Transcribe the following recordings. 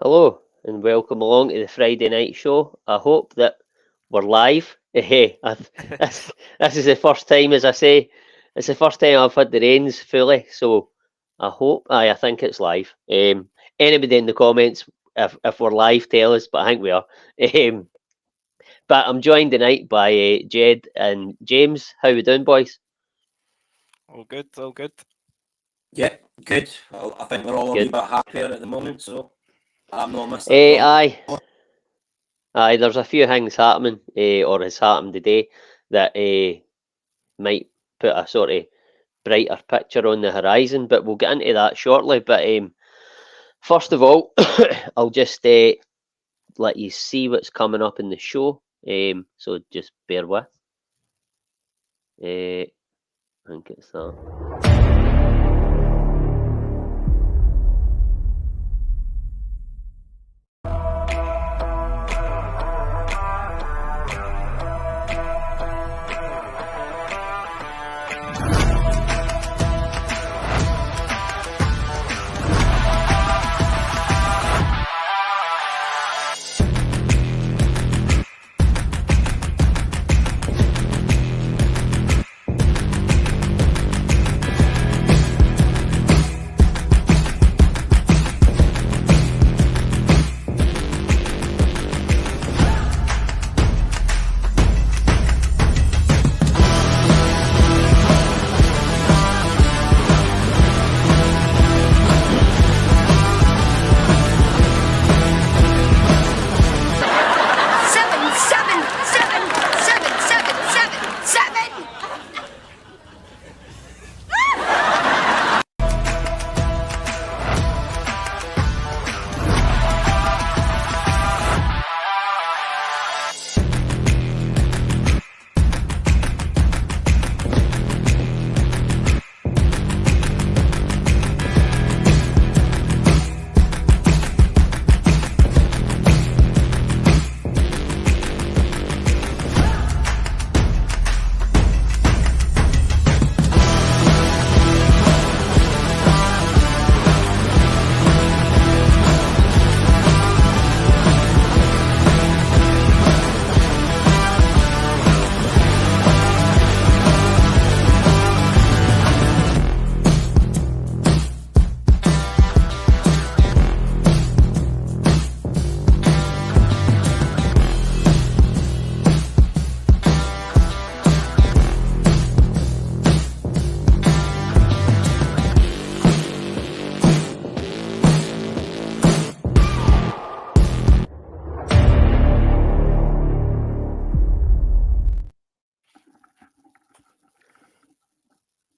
Hello and welcome along to the Friday night show. I hope that we're live. This is the first time, as I say, it's the first time I've had the reins fully. So I think it's live. Anybody in the comments, if we're live, tell us. But I think we are. Um, but I'm joined tonight by Jed and James. How we doing, boys? All good, all good. Yeah, good. Well, I think we're all a wee Good. bit happier at the moment, so I'm not missing a Aye. Aye, there's a few things happening, or has happened today, that might put a sort of brighter picture on the horizon, but we'll get into that shortly. But first of all, I'll just let you see what's coming up in the show. So just bear with. I think it's that.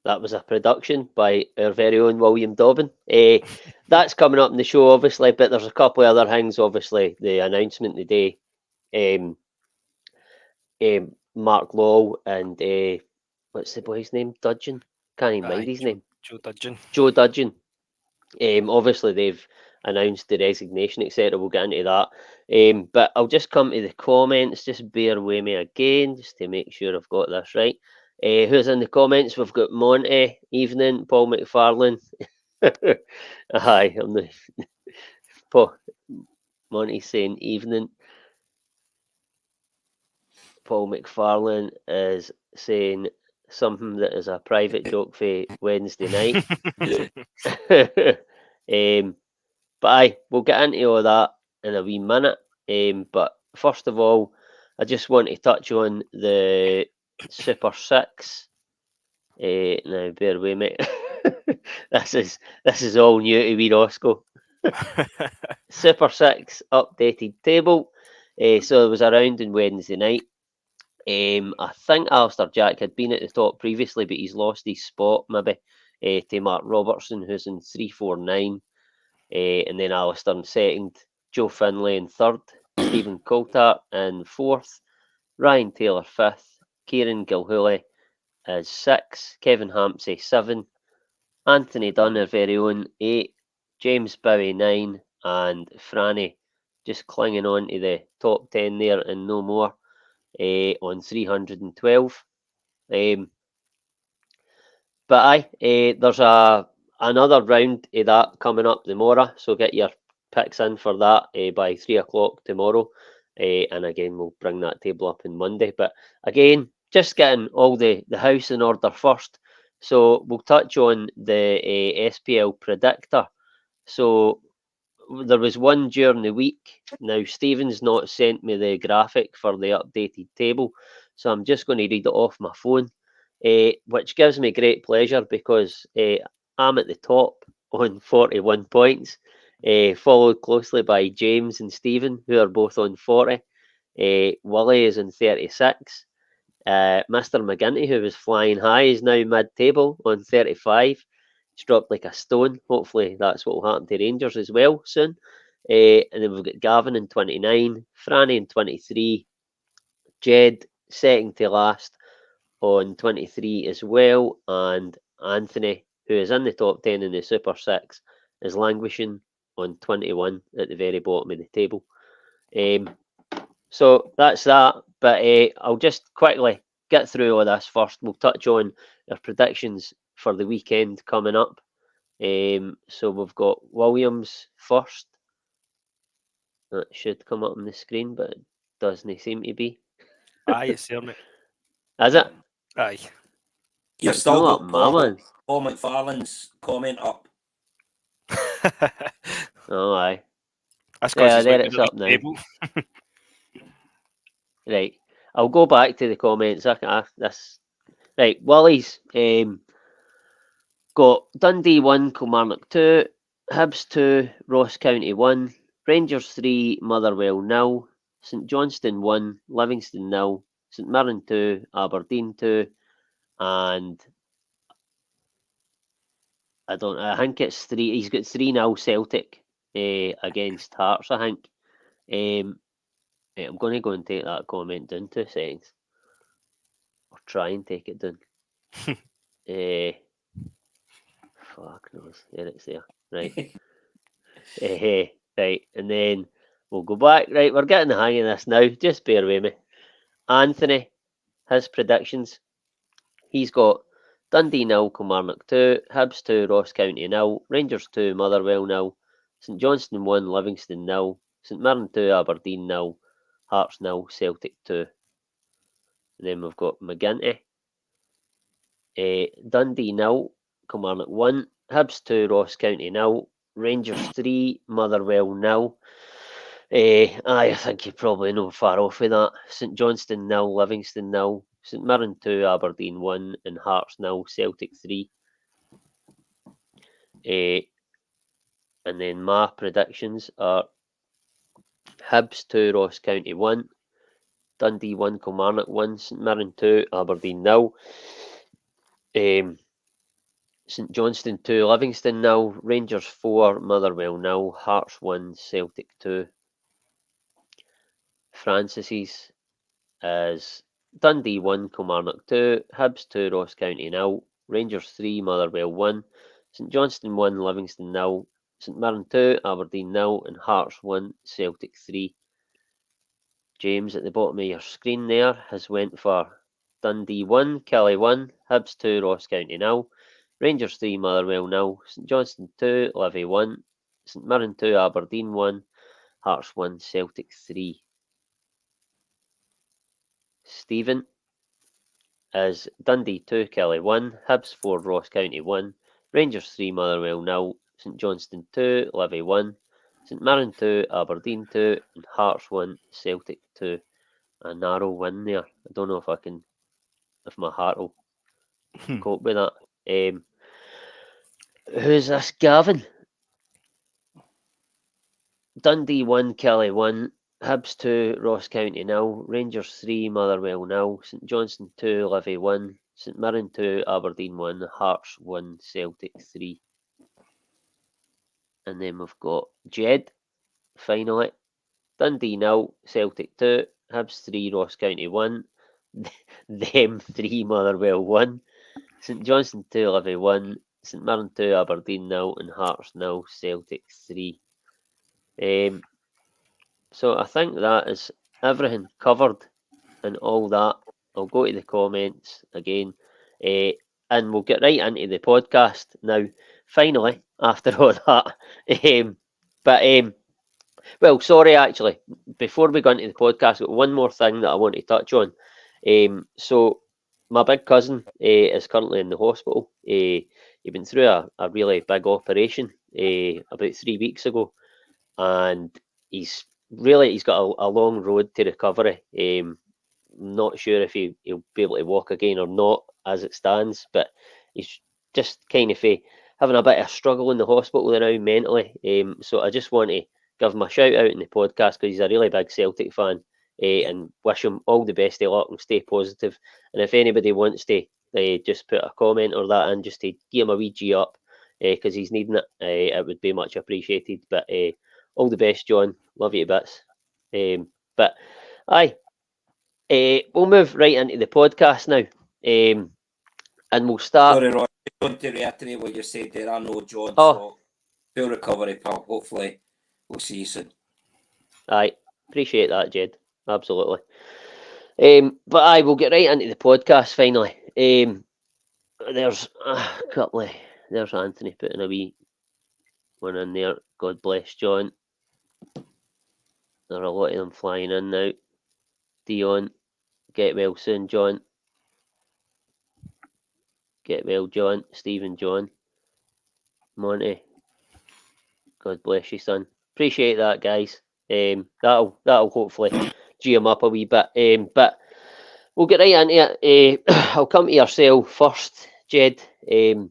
That was a production by our very own William Dobbin. That's coming up in the show, obviously, but there's a couple of other things. Obviously, the announcement today, um, Mark Law and what's the boy's name? Dudgeon? Can't even mind his name. Joe Dudgeon. Joe Dudgeon. Obviously, they've announced the resignation, etc. We'll get into that. But I'll just come to the comments. Just bear with me again, just to make sure I've got this right. Who's in the comments? We've got Monty, evening, Paul McFarlane. Hi, I'm the Paul. Monty saying evening. Paul McFarlane is saying something that is a private joke for Wednesday night. But aye, we'll get into all that in a wee minute. But first of all, I just want to touch on the Super Six. Now, bear with me. this is all new to me, Roscoe. Super Six updated table. So it was around on Wednesday night. I think Alistair Jack had been at the top previously, but he's lost his spot maybe to Mark Robertson, who's in 349. And then Alistair in second, Joe Finlay in third, Stephen Coulthard in fourth, Ryan Taylor fifth, Kieran Gilhooly is six, Kevin Hampsey 7, Anthony Dunn, our very own 8, James Bowie 9, and Franny just clinging on to the top 10 there and no more on 312. But aye, there's another round of that coming up tomorrow, so get your picks in for that by 3 o'clock tomorrow. And again, we'll bring that table up on Monday. But again, just getting all the house in order first. So we'll touch on the SPL predictor. So there was one during the week. Now, Stephen's not sent me the graphic for the updated table, so I'm just going to read it off my phone, which gives me great pleasure because I'm at the top on 41 points, followed closely by James and Stephen, who are both on 40. Willie is on 36. Mr. McGinty, who was flying high, is now mid-table on 35. It's dropped like a stone. Hopefully that's what will happen to Rangers as well soon. And then we've got Gavin in 29, Franny in 23, Jed second to last on 23 as well, and Anthony, who is in the top 10 in the Super 6, is languishing on 21 at the very bottom of the table. So that's that, but I'll just quickly get through all this first. We'll touch on our predictions for the weekend coming up. So we've got Williams first. That should come up on the screen, but it doesn't seem to be. Aye, it's certainly. Is it? Aye. You've It's still not got up, my man. Paul McFarlane's comment up. Oh, aye. That's Yeah, because there it's up now. Table. Right. I'll go back to the comments. Right, Willie's got Dundee 1, Kilmarnock 2, Hibs 2, Ross County 1, Rangers 3, Motherwell 0, St Johnstone 1, Livingston 0, St Mirren 2, Aberdeen 2, and I think it's 3. He's got 3-0 Celtic against Hearts, I think. I'm going to go and take that comment down 2 seconds. Or try and take it down. Fuck knows. There it's there. Right. Right. And then we'll go back. Right, we're getting the hang of this now. Just bear with me. Anthony, his predictions. He's got Dundee 0, Kilmarnock 2, Hibs 2, Ross County 0, Rangers 2, Motherwell 0, St Johnstone 1, Livingston 0, St Mirren 2, Aberdeen 0, Hearts 0, Celtic 2. And then we've got McGinty. Dundee 0, Kilmarnock 1, Hibs 2, Ross County 0, Rangers 3, Motherwell 0. I think you're probably not far off with that. St Johnstone 0, Livingston 0, St Mirren 2, Aberdeen 1, and Hearts 0, Celtic 3. And then my predictions are Hibs 2, Ross County 1, Dundee 1, Kilmarnock 1, St Mirren 2, Aberdeen 0. St Johnstone 2, Livingston 0, Rangers 4, Motherwell 0, Hearts 1, Celtic 2. Francis's is Dundee 1, Kilmarnock 2, Hibs 2, Ross County 0, Rangers 3, Motherwell 1, St Johnstone 1, Livingston 0, St Mirren 2, Aberdeen 0, and Hearts 1, Celtic 3. James at the bottom of your screen there has went for Dundee 1, Kelly 1, Hibs 2, Ross County 0, Rangers 3, Motherwell 0, St Johnstone 2, Livy 1, St Mirren 2, Aberdeen 1, Hearts 1, Celtic 3. Stephen is Dundee 2, Kelly 1, Hibs 4, Ross County 1, Rangers 3, Motherwell 0, St Johnstone 2, Livy 1, St Mirren 2, Aberdeen 2, and Hearts 1, Celtic 2. A narrow win there. I don't know if my heart will cope with that. Who's this? Gavin? Dundee 1, Kelly 1, Hibs 2, Ross County 0, Rangers 3, Motherwell 0, St Johnstone 2, Livy 1, St Mirren 2, Aberdeen 1, Hearts 1, Celtic 3. And then we've got Jed, finally. Dundee 0, Celtic 2, Hibs 3, Ross County 1, them 3, Motherwell 1, St Johnstone 2, Livy 1, St Mirren 2, Aberdeen 0, and Hearts 0, Celtic 3. So I think that is everything covered and all that. I'll go to the comments again, and we'll get right into the podcast now. Finally, after all that, but Well, sorry, actually, before we go into the podcast, I've got one more thing that I want to touch on. So, my big cousin is currently in the hospital. He went through a really big operation about 3 weeks ago, and he's got a long road to recovery. Not sure if he'll be able to walk again or not as it stands, but he's just kind of having a bit of a struggle in the hospital now mentally. So I just want to give him a shout out in the podcast because he's a really big Celtic fan, and wish him all the best of luck and stay positive. And if anybody wants to just put a comment or that in, just to give him a wee G up because he's needing it, it would be much appreciated. But all the best, John. Love you to bits. But aye. We'll move right into the podcast now, and we'll start. Sorry, Roy. I want to reiterate what you said there. I know, John. Oh. So, full recovery, pal. Hopefully, we'll see you soon. Aye, appreciate that, Jed. Absolutely. But aye, we'll get right into the podcast finally. There's a couple of... There's Anthony putting a wee one in there. God bless John. There are a lot of them flying in now. Dion, get well soon, John. Get well, John. Stephen, John. Monty. God bless you, son. Appreciate that, guys. That'll hopefully G him up a wee bit. But we'll get right into it. I'll come to yourself first, Jed. The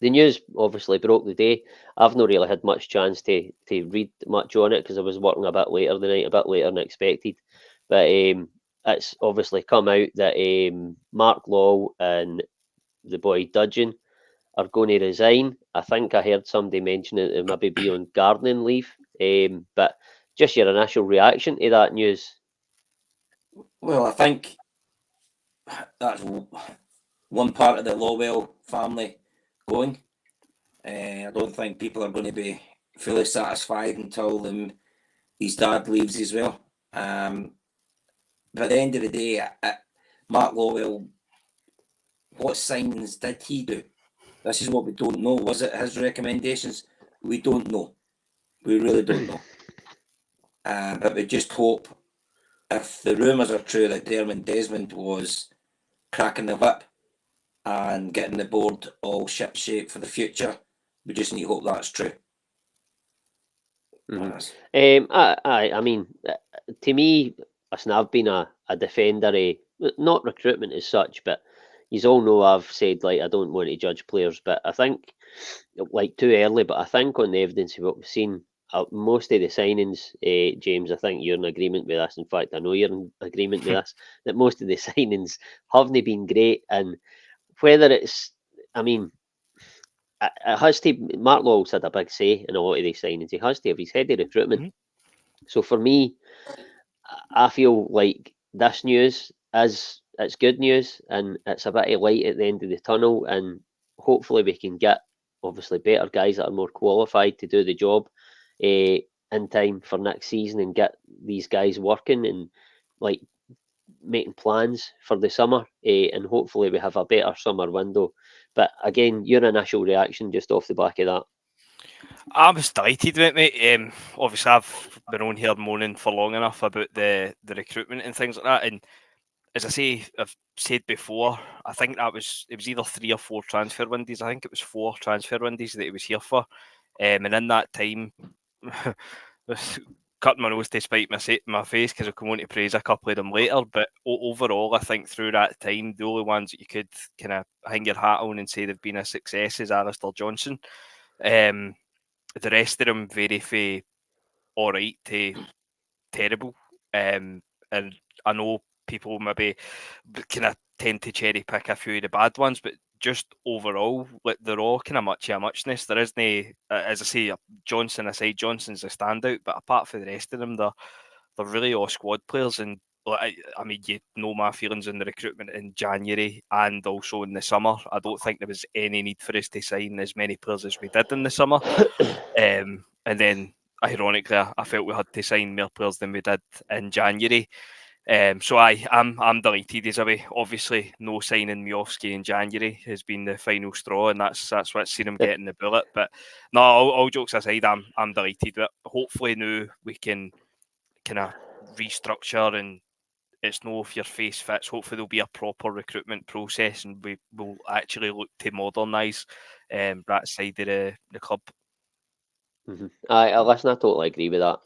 news obviously broke the day. I've not really had much chance to read much on it because I was working a bit later the night, a bit later than expected. But it's obviously come out that Mark Law and the boy Dudgeon are going to resign. I think I heard somebody mention it, they maybe be on gardening leave. But just your initial reaction to that news. Well, I think that's one part of the Lawwell family going. I don't think people are going to be fully satisfied until his dad leaves as well. But at the end of the day, Mark Lawwell, what signings did he do? This is what we don't know. Was it his recommendations? We don't know. We really don't know. But we just hope, if the rumours are true, that Dermot Desmond was cracking the whip and getting the board all ship-shape for the future. We just need to hope that's true. Mm-hmm. I mean, to me, listen, I've been a defender of, not recruitment as such, but you all know I've said, like, I don't want to judge players, but I think, like, too early, but I think on the evidence of what we've seen, most of the signings, James, I think you're in agreement with this. In fact, I know you're in agreement with this, that most of the signings haven't been great. And whether it's, I mean, it has to, Mark Lawwell's had a big say in a lot of these signings. He has to have his head of recruitment. Mm-hmm. So for me, I feel like this news it's good news and it's a bit of light at the end of the tunnel, and hopefully we can get obviously better guys that are more qualified to do the job in time for next season and get these guys working and like making plans for the summer, and hopefully we have a better summer window. But again, your initial reaction just off the back of that? I was delighted with it, mate. Obviously, I've been on here moaning for long enough about the recruitment and things like that. And as I say, I've said before, I think it was either 3 or 4 transfer windows. I think it was 4 transfer windows that he was here for. And in that time, cutting my nose to spite my face because I come on to praise a couple of them later. But overall, I think through that time, the only ones that you could kind of hang your hat on and say they've been a success is Alistair Johnson. The rest of them very all right to terrible. And I know people maybe kind of tend to cherry pick a few of the bad ones, but just overall, like, they're all kind of much of a muchness. There isn't, as I say, Johnson aside, Johnson's a standout, but apart from the rest of them, they're really all squad players. And I mean, you know my feelings on the recruitment in January and also in the summer. I don't think there was any need for us to sign as many players as we did in the summer. And then, ironically, I felt we had to sign more players than we did in January. So I'm delighted he's away. Obviously, no signing Miofsky in January has been the final straw, and that's what's seen him getting the bullet. But no, all jokes aside, I'm delighted. But hopefully now we can kind of restructure, and it's no if your face fits. Hopefully there'll be a proper recruitment process, and we will actually look to modernise that side of the club. Mm-hmm. Listen, I totally agree with that.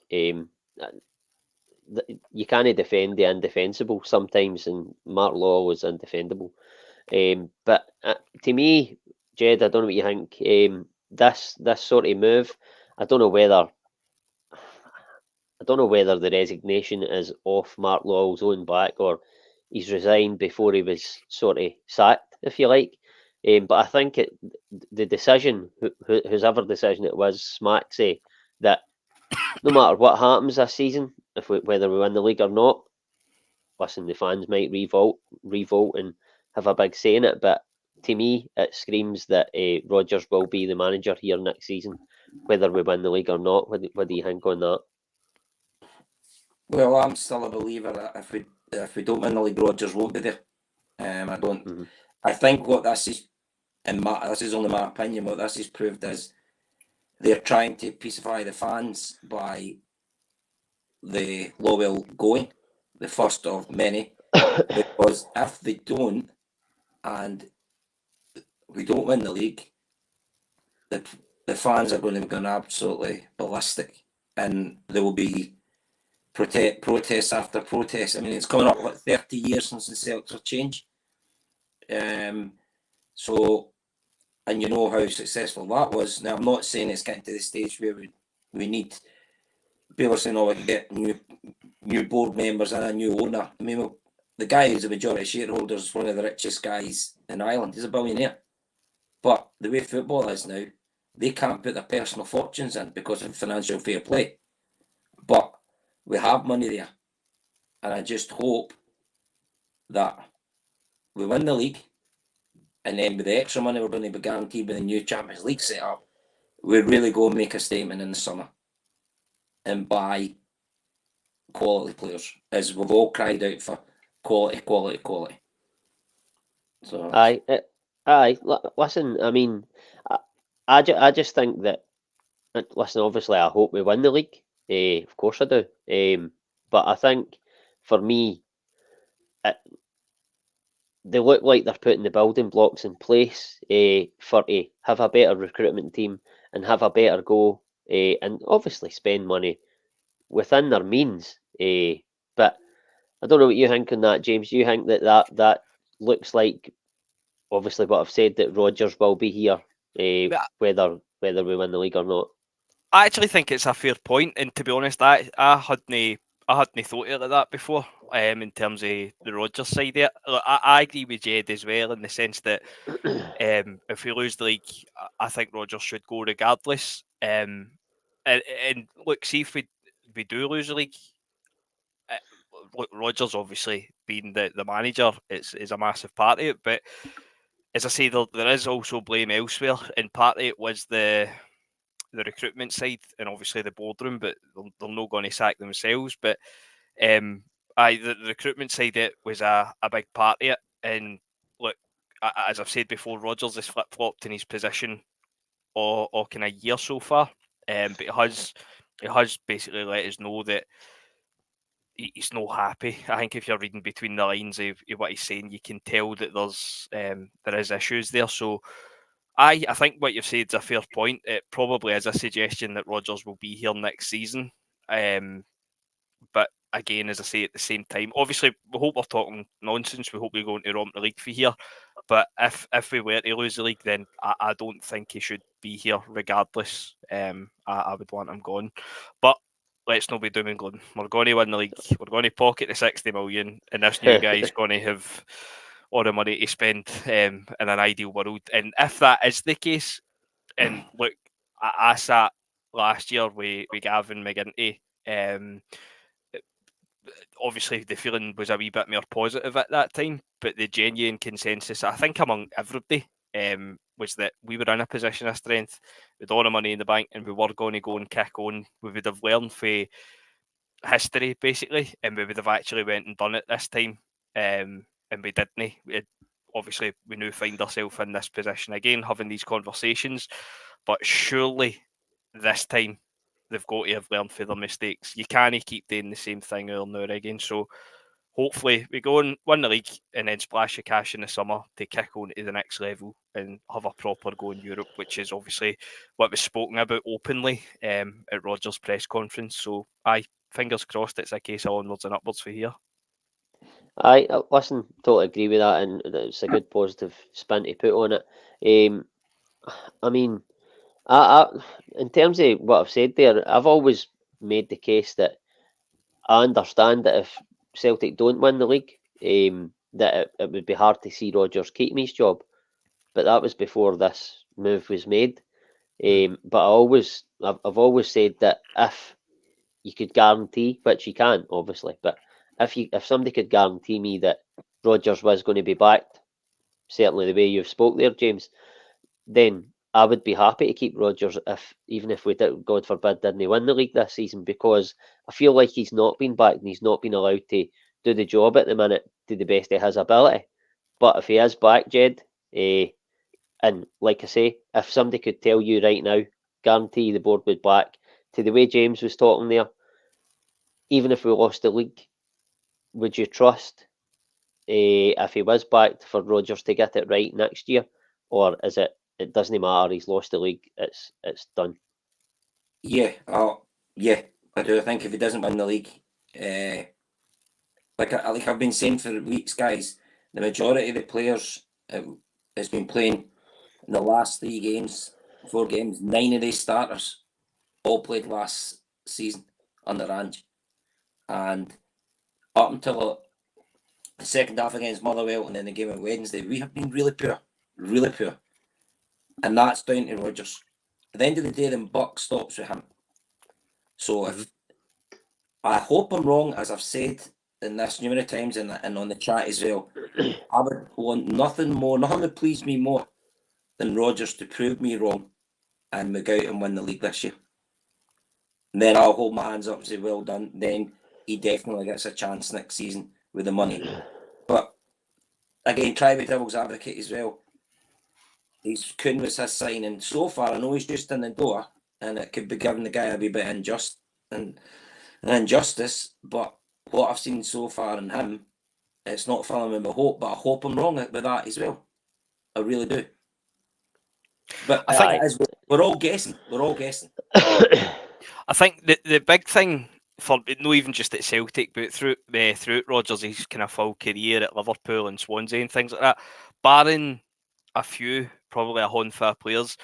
You can't defend the indefensible sometimes, and Mark Law was indefendable. But to me, Jed, I don't know what you think. This sort of move, I don't know whether the resignation is off Mark Law's own back or he's resigned before he was sort of sacked, if you like. But I think the decision, whosever decision it was, smacks that no matter what happens this season, whether we win the league or not, listen, the fans might revolt and have a big say in it, but to me, it screams that Rodgers will be the manager here next season, whether we win the league or not. What do you think on that? Well, I'm still a believer that if we don't win the league, Rodgers won't be there. I don't. Mm-hmm. I think what this is, and this is only my opinion, what this has proved is they're trying to peacify the fans by the Lowell going, the first of many, because if they don't, and we don't win the league, the fans are going to be going absolutely ballistic, and there will be protests after protests. I mean, it's coming up like 30 years since the Celtics have changed. So, and you know how successful that was. Now, I'm not saying it's getting to the stage where we need people saying, "Oh, we can get new board members and a new owner." I mean, the guy who's the majority shareholder is one of the richest guys in Ireland. He's a billionaire. But the way football is now, they can't put their personal fortunes in because of financial fair play. But we have money there. And I just hope that we win the league, and then with the extra money we're going to be guaranteed with the new Champions League set up, we really go and make a statement in the summer and buy quality players, as we've all cried out for quality. So Aye. Listen, I mean, I just think that. Listen, obviously, I hope we win the league. Of course, I do. But I think for me, they look like they're putting the building blocks in place for to have a better recruitment team and have a better go, and obviously spend money within their means. But I don't know what you think on that, James. Do you think that looks like, obviously, what I've said, that Rodgers will be here, whether we win the league or not? I actually think it's a fair point, and to be honest, I hadn't thought of it like that before. In terms of the Rodgers side of it, look, I agree with Jed as well in the sense that if we lose the league, I think Rodgers should go regardless. And look, see if we do lose the league. Look, Rodgers obviously being the manager is a massive part of it, but as I say, there is also blame elsewhere, and part of it was the recruitment side and obviously the boardroom, but they're not going to sack themselves. But the recruitment side, it was a big part of it. And look, as I've said before, Rodgers has flip-flopped in his position all kind of year so far. But he has basically let us know that he's not happy. I think if you're reading between the lines of what he's saying, you can tell that there is issues there. So I think what you've said is a fair point. It probably is a suggestion that Rodgers will be here next season. But again, as I say, at the same time, obviously, we hope we're talking nonsense. We hope we go into romp the league for here. But if we were to lose the league, then I don't think he should be here regardless. I would want him gone. But let's not be doom and gloom. We're going to win the league. We're going to pocket the 60 million, and this new guy is going to have all the money to spend in an ideal world. And if that is the case, and look, I sat last year with Gavin McGinty. Obviously, the feeling was a wee bit more positive at that time, but the genuine consensus, I think, among everybody, was that we were in a position of strength with all the money in the bank, and we were going to go and kick on. We would have learned for history, basically, and we would have actually went and done it this time, and we didn't. Obviously, we now find ourselves in this position again, having these conversations, but surely this time they've got to have learned from their mistakes. You can't keep doing the same thing over and over again. So hopefully we go and win the league and then splash the cash in the summer to kick on to the next level and have a proper go in Europe, which is obviously what was spoken about openly at Rodgers' press conference. So fingers crossed it's a case of onwards and upwards for here. Listen, totally agree with that, and it's a good positive spin to put on it. I mean, in terms of what I've said there, I've always made the case that I understand that if Celtic don't win the league, that it would be hard to see Rodgers keeping his job, but that was before this move was made. But I've always said that if you could guarantee, which you can't obviously, but if somebody could guarantee me that Rodgers was going to be backed, certainly the way you've spoke there, James, then I would be happy to keep Rodgers even if we did, God forbid, didn't win the league this season, because I feel like he's not been backed and he's not been allowed to do the job at the minute to the best of his ability. But if he is back, Jed, and like I say, if somebody could tell you right now, guarantee the board would back, to the way James was talking there, even if we lost the league, would you trust if he was backed for Rodgers to get it right next year, or is it doesn't matter? He's lost the league. It's done. Yeah, I do. I think if he doesn't win the league, like I've been saying for weeks, guys, the majority of the players has been playing in the last 4 games. 9 of these starters all played last season under Ange, and up until the second half against Motherwell and then the game on Wednesday, we have been really poor, and that's down to Rodgers. At the end of the day, the buck stops with him. So if I hope I'm wrong, as I've said in this numerous times and on the chat as well, I would want nothing would please me more than Rodgers to prove me wrong and we go out and win the league this year. And then I'll hold my hands up and say, well done. Then he definitely gets a chance next season with the money. But again, try to be devil's advocate as well. He's Kuhn was his signing so far. I know he's just in the door, and it could be giving the guy a wee bit of injustice. But what I've seen so far in him, it's not filling me with hope. But I hope I'm wrong with that as well. I really do. But I think we're all guessing. I think the big thing for not even just at Celtic, but throughout Rodgers' his kind of full career at Liverpool and Swansea and things like that, barring a few, probably a handful of players,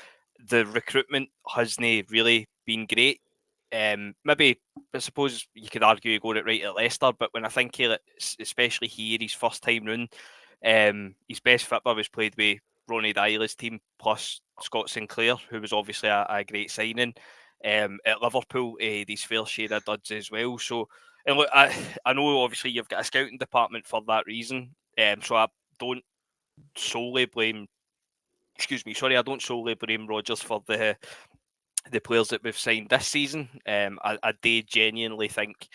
the recruitment hasn't really been great. Maybe I suppose you could argue he got it right at Leicester, but when I think of it, especially here, his first time round, his best football was played with Ronnie Dyer's team plus Scott Sinclair, who was obviously a great signing. At Liverpool, these fair share of duds as well. So, and look, I know obviously you've got a scouting department for that reason. So I don't solely blame. I don't solely blame Rodgers for the players that we've signed this season. I do genuinely think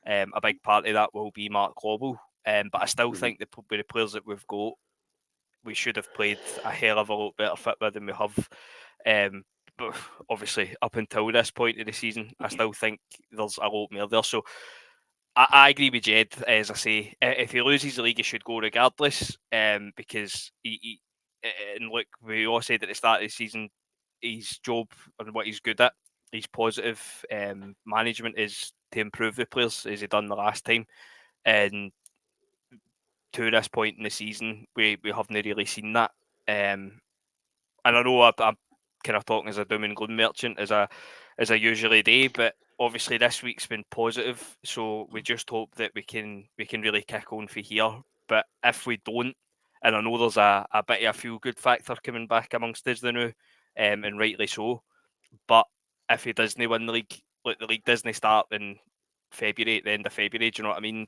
a big part of that will be Mark Lobel. But I still think with the players that we've got, we should have played a hell of a lot better football than we have. But obviously, up until this point of the season, I still think there's a lot more there. So I agree with Jed. As I say, if he loses the league, he should go regardless. Because he and look, we all said at the start of the season, his job and what he's good at, his positive management is to improve the players as he done the last time. And to this point in the season, we haven't really seen that. And I know I'm kind of talking as a doom and gloom merchant as I usually do, but obviously this week's been positive, so we just hope that we can really kick on for here. But if we don't, and I know there's a bit of a feel good factor coming back amongst us now, and rightly so. But if he doesn't win the league, like the league doesn't start in February, at the end of February, do you know what I mean?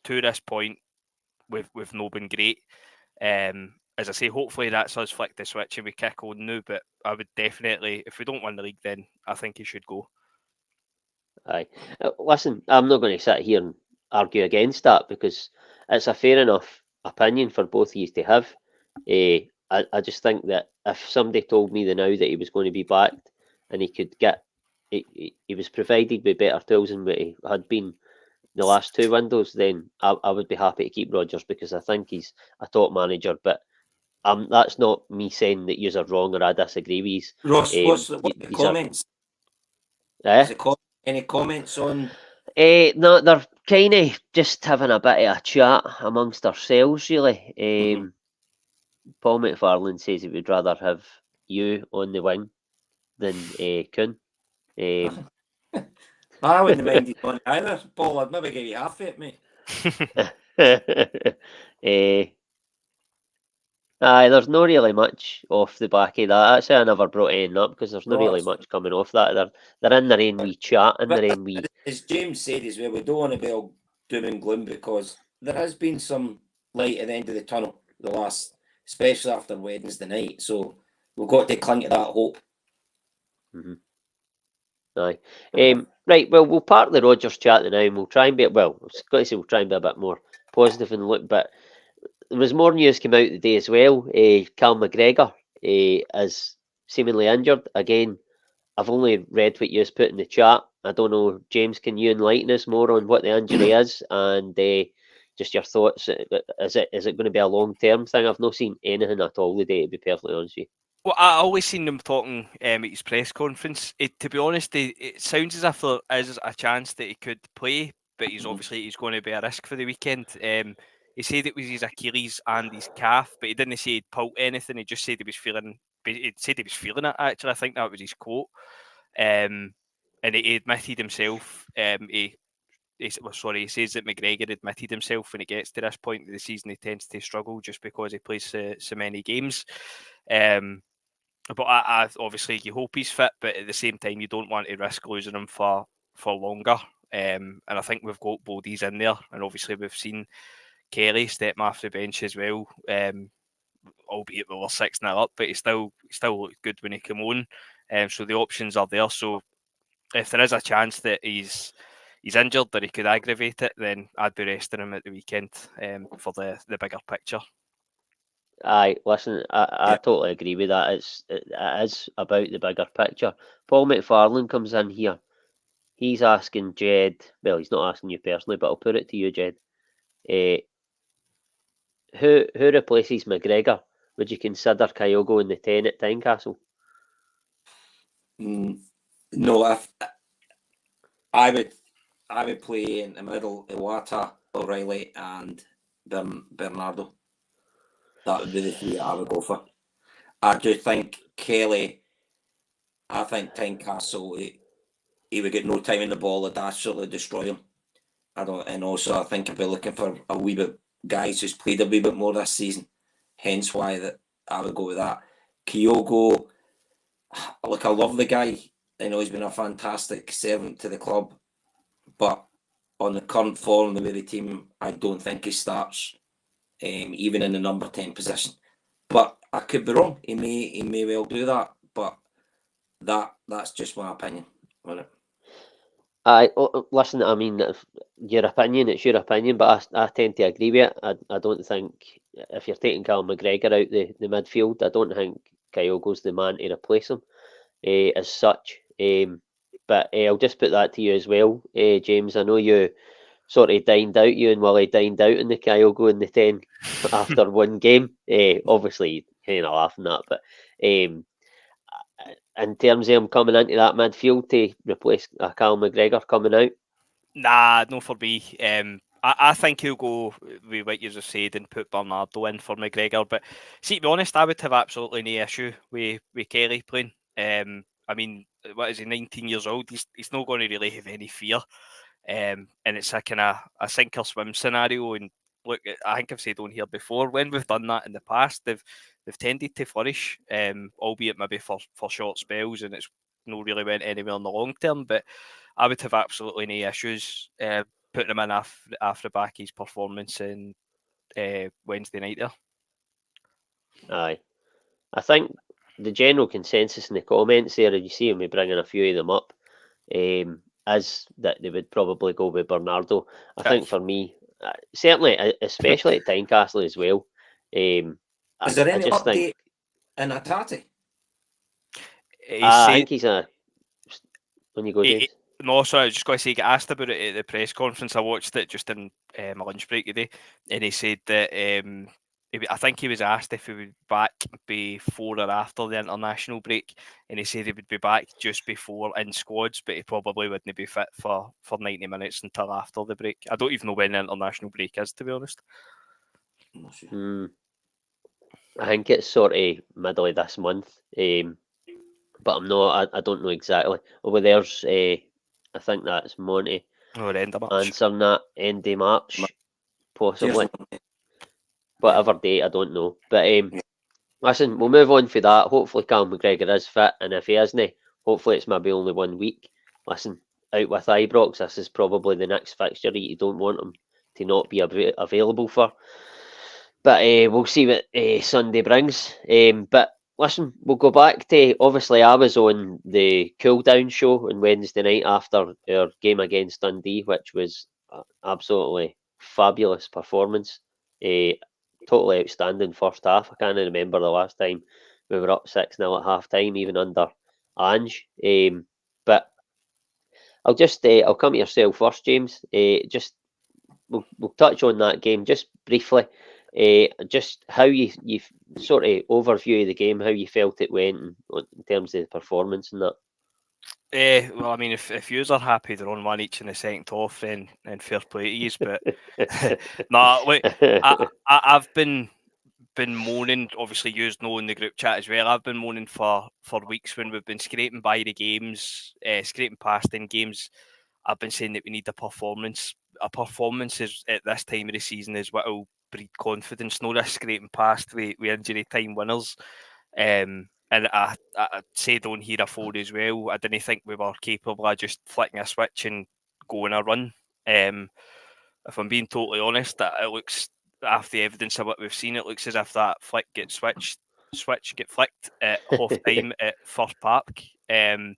To this point, we've not been great. As I say, hopefully that's us flick the switch and we kick on now. But I would definitely, if we don't win the league, then I think he should go. Aye. Listen, I'm not going to sit here and argue against that because it's a fair enough opinion for both of you to have. I just think that if somebody told me the now that he was going to be backed and he could get, he was provided with better tools than what he had been the last two windows, then I would be happy to keep Rodgers because I think he's a top manager. But that's not me saying that you're wrong or I disagree with you. Ross, what's the These comments? are, Is it any comments on? no, they're kind of just having a bit of a chat amongst ourselves, really. Paul McFarlane says he would rather have you on the wing than Kuhn. I wouldn't have minded on either, Paul. I'd maybe give you half of it, mate. Aye, there's not really much off the back of that. That's why I never brought anything up because there's not really much coming off that. They're in their own wee chat and their own wee. As James said as well, we don't want to be all doom and gloom because there has been some light at the end of the tunnel the last, especially after Wednesday night. So we've got to cling to that hope. Mm-hmm. Aye. Right, well, we'll park the Rodgers chat now and we'll try and be, well, I was going to say we'll try and be a bit more positive and look, but there was more news came out today as well. Cal McGregor is seemingly injured. Again, I've only read what you've put in the chat. I don't know, James, can you enlighten us more on what the injury is and just your thoughts? Is it going to be a long-term thing? I've not seen anything at all today, to be perfectly honest with you. Well, I always seen them talking at his press conference. To be honest, it sounds as if there is a chance that he could play, but he's going to be a risk for the weekend. He said it was his Achilles and his calf, but he didn't say he'd pulled anything. He just said he was feeling. He said he was feeling it. Actually, I think that was his quote. And he admitted himself. He says that McGregor admitted himself when he gets to this point of the season he tends to struggle just because he plays so many games. But I obviously you hope he's fit, but at the same time you don't want to risk losing him for longer. And I think we've got Bhoys in there, and obviously we've seen Kelly step off the bench as well. Albeit we were 6-0 up, but he still looked good when he came on. So the options are there. So if there is a chance that he's injured or he could aggravate it, then I'd be resting him at the weekend for the bigger picture. Aye, listen, I totally agree with that. It is about the bigger picture. Paul McFarlane comes in here. He's asking Jed, well, he's not asking you personally, but I'll put it to you, Jed. Who replaces McGregor? Would you consider Kyogo in the 10 at Tynecastle? No, I would play in the middle Iwata, O'Reilly and Bernardo. That would be the three I would go for. I do think Kelly, I think Tynecastle, he would get no time in the ball, it'd absolutely destroy him. And also I think I'd be looking for a wee bit guys who's played a wee bit more this season. Hence why that I would go with that. Kyogo, look, I love the guy. I know he's been a fantastic servant to the club, but on the current form of the team, I don't think he starts, even in the number 10 position. But I could be wrong. He may well do that, but that's just my opinion on it. Listen, I mean, your opinion, it's your opinion, but I tend to agree with it. I don't think, if you're taking Cal McGregor out the midfield, I don't think Kyogo's the man to replace him as such. But I'll just put that to you as well, James. I know you sort of dined out, you and Willie dined out in the Kyogo in the 10 after one game. Obviously, kind of laughing at, but in terms of him coming into that midfield to replace Cal McGregor coming out? Nah, no for me. I think he'll go with what you just said and put Bernardo in for McGregor. But see, to be honest, I would have absolutely no issue with Kelly playing. I mean, what is he, 19 years old? He's not going to really have any fear. And it's a kind of a sink or swim scenario. And look, I think I've said on here before, when we've done that in the past, they've tended to flourish, albeit maybe for short spells, and it's not really went anywhere in the long term. But I would have absolutely no issues putting him in after back his performance in Wednesday night there. Aye. I think the general consensus in the comments there, and you see me bringing a few of them up, is that they would probably go with Bernardo. I think for me, certainly, especially at Tynecastle as well. Is there any just update think in Atati? I think he's a. When you go, James. No, sorry, I was just going to say, he got asked about it at the press conference. I watched it just in my lunch break today, and he said that I think he was asked if he would be back before or after the international break, and he said he would be back just before in squads, but he probably wouldn't be fit for 90 minutes until after the break. I don't even know when the international break is, to be honest. I'm not sure. I think it's sort of middle of this month, but I'm not. I don't know exactly. Over there's I think that's Monty End of March. answering that end of March, possibly. Whatever date, I don't know. But listen, we'll move on for that. Hopefully Cal McGregor is fit, and if he isn't, hopefully it's maybe only 1 week. Listen, out with Ibrox, this is probably the next fixture that you don't want him to not be available for. But we'll see what Sunday brings. But listen, we'll go back to, obviously I was on the cool down show on Wednesday night after our game against Dundee, which was absolutely fabulous performance. Totally outstanding first half. I can't remember the last time we were up 6-0 at half time, even under Ange. But I'll just I'll come to yourself first, James. Just we'll touch on that game just briefly. Just how you sort of overview the game, how you felt it went in terms of the performance and that. Well, I mean, if you are happy they're on one each in the second half, then fair play to you. But I've been moaning. Obviously, you know in the group chat as well. I've been moaning for weeks when we've been scraping by the games, scraping past in games. I've been saying that we need a performance. A performance is at this time of the season is what will breed confidence. No this scraping past with injury time winners. And I said on here before as well, I didn't think we were capable of just flicking a switch and going a run. If I'm being totally honest, it looks, after the evidence of what we've seen, it looks as if that flick gets switch get flicked at half time at Firth Park. I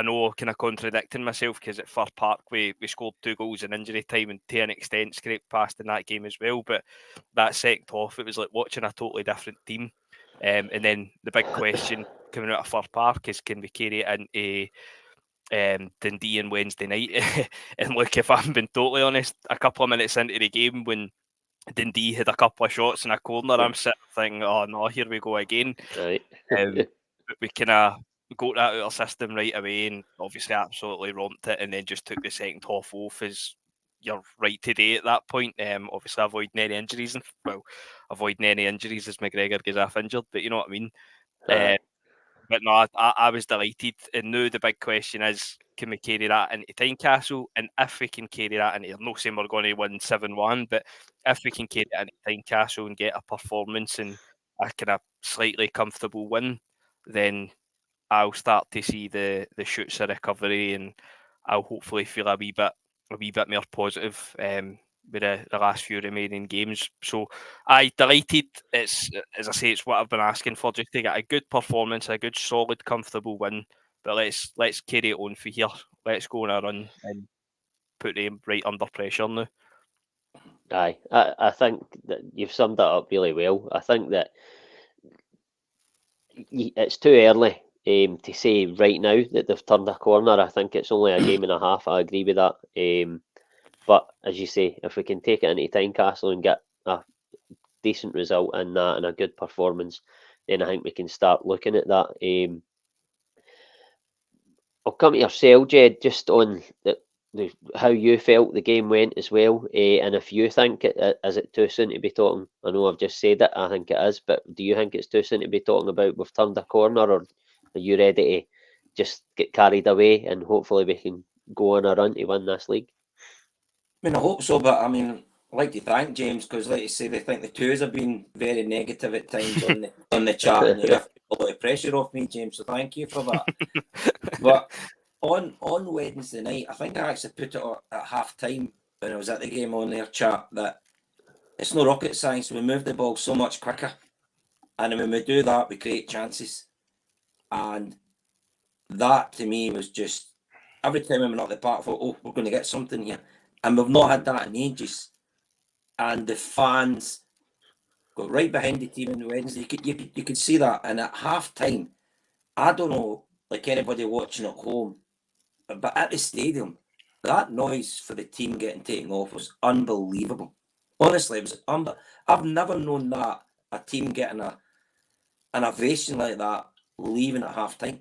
know I'm kind of contradicting myself because at Firth Park we scored 2 goals in injury time and to an extent scraped past in that game as well. But that second half, it was like watching a totally different team. And then the big question coming out of Firth Park is, can we carry it into Dundee on Wednesday night? And look, if I'm being totally honest, a couple of minutes into the game when Dundee had a couple of shots in a corner, I'm sitting thinking, oh no, here we go again. Right. But we kind of got that out of our system right away and obviously absolutely romped it, and then just took the second half off as you're right today at that point. Obviously avoiding any injuries, as McGregor gets off injured, but you know what I mean. But no, I was delighted, and now the big question is, can we carry that into Tynecastle? And if we can carry that into, I'm not saying we're going to win 7-1, but if we can carry it into Tynecastle and get a performance and a kind of slightly comfortable win, then I'll start to see the shoots of recovery, and I'll hopefully feel a wee bit more positive with the last few remaining games. So I delighted. It's, as I say, it's what I've been asking for, just to get a good performance, a good solid comfortable win. But let's carry it on for here. Let's go on a run and put them right under pressure now. Aye, I think that you've summed that up really well. I think that it's too early to say right now that they've turned a corner. I think it's only a game and a half. I agree with that. But as you say, if we can take it into Tynecastle and get a decent result in that and a good performance, then I think we can start looking at that. I'll come to yourself, Jed, just on how you felt the game went as well, and if you think is it too soon to be talking? I know I've just said it, I think it is, but do you think it's too soon to be talking about we've turned a corner, or are you ready to just get carried away and hopefully we can go on a run to win this league? I mean, I hope so, but I mean, I'd like to thank James, because like you say, they think the twos have been very negative at times on the chat, and you have a lot of pressure off me, James, so thank you for that. But on Wednesday night, I think I actually put it at half time when I was at the game on their chat, that it's no rocket science. We move the ball so much quicker, and when we do that, we create chances. And that to me was just every time we went up the park, I thought, oh, we're going to get something here. And we've not had that in ages. And the fans got right behind the team on Wednesday. You could see that. And at half time, I don't know, like anybody watching at home, but at the stadium, that noise for the team getting taken off was unbelievable. Honestly, it was I've never known that a team getting an ovation like that leaving at half time.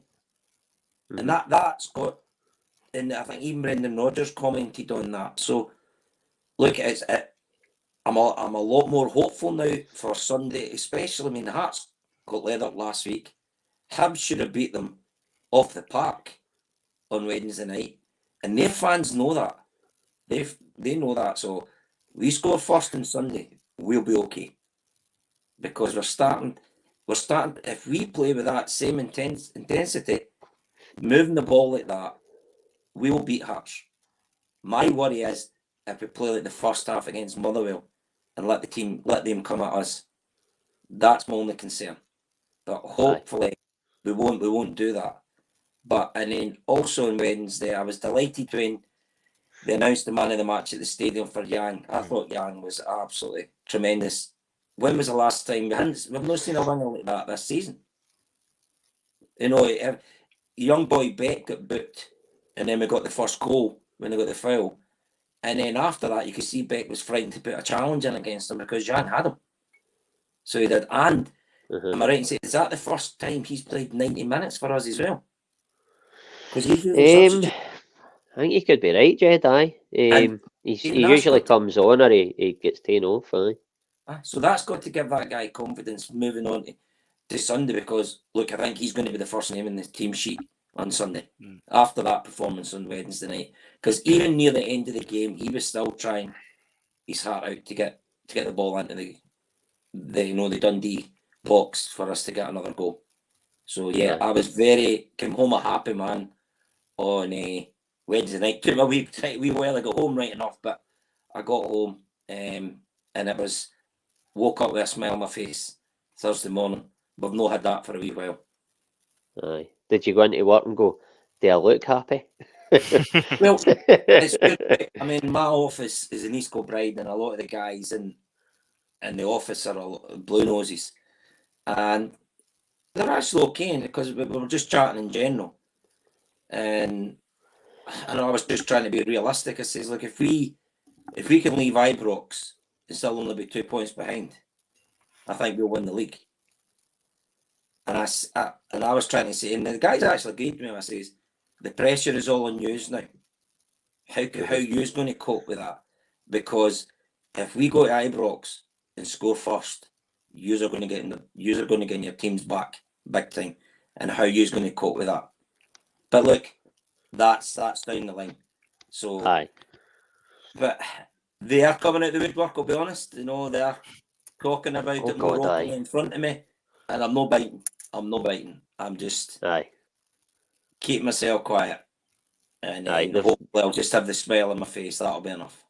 And that's got, and I think even Brendan Rodgers commented on that. So look, I'm a lot more hopeful now for Sunday, especially. I mean, the Hearts got led up last week. Hibs should have beat them off the park on Wednesday night, and their fans know that. They know that. So we score first on Sunday, we'll be okay, because we're starting. If we play with that same intensity, moving the ball like that, we will beat Hearts. My worry is if we play like the first half against Motherwell and let them come at us. That's my only concern. But hopefully we won't do that. But and then also on Wednesday, I was delighted when they announced the man of the match at the stadium for Yang. I thought Yang was absolutely tremendous. When was the last time we've not seen a winger like that this season? You know, young boy Beck got booked, and then we got the first goal when they got the foul. And then after that, you could see Beck was frightened to put a challenge in against him because Yang had him. So he did. And am I right in saying, is that the first time he's played 90 minutes for us as well? Because he's usually I think you could be right, Jed. He usually comes on or he gets taken off. So that's got to give that guy confidence moving on to Sunday, because look, I think he's going to be the first name in the team sheet on Sunday after that performance on Wednesday night. Because even near the end of the game, he was still trying his heart out to get the ball into the Dundee box for us to get another goal. So yeah, I was came home a happy man on Wednesday night. Took me a wee while I got home right enough, but I got home and it was woke up with a smile on my face Thursday morning. We've not had that for a wee while. Aye. Did you go into work and go, do I look happy? Well, it's good. I mean, my office is in East Kilbride, and a lot of the guys in the office are all blue noses. And they're actually okay, because we were just chatting in general. And I know I was just trying to be realistic. I says, look, if we can leave Ibrox and still only be 2 points behind, I think we'll win the league. And I was trying to say, and the guys actually agreed with me. I says, the pressure is all on yous now. How yous going to cope with that? Because if we go to Ibrox and score first, yous are going to get in your teams back big time. And how yous going to cope with that? But look, that's down the line. So, but they are coming out the woodwork. I'll be honest. You know, they're talking about it more openly in front of me, and I'm not biting. I'm just keep myself quiet, and hopefully I'll just have the smile on my face. That'll be enough.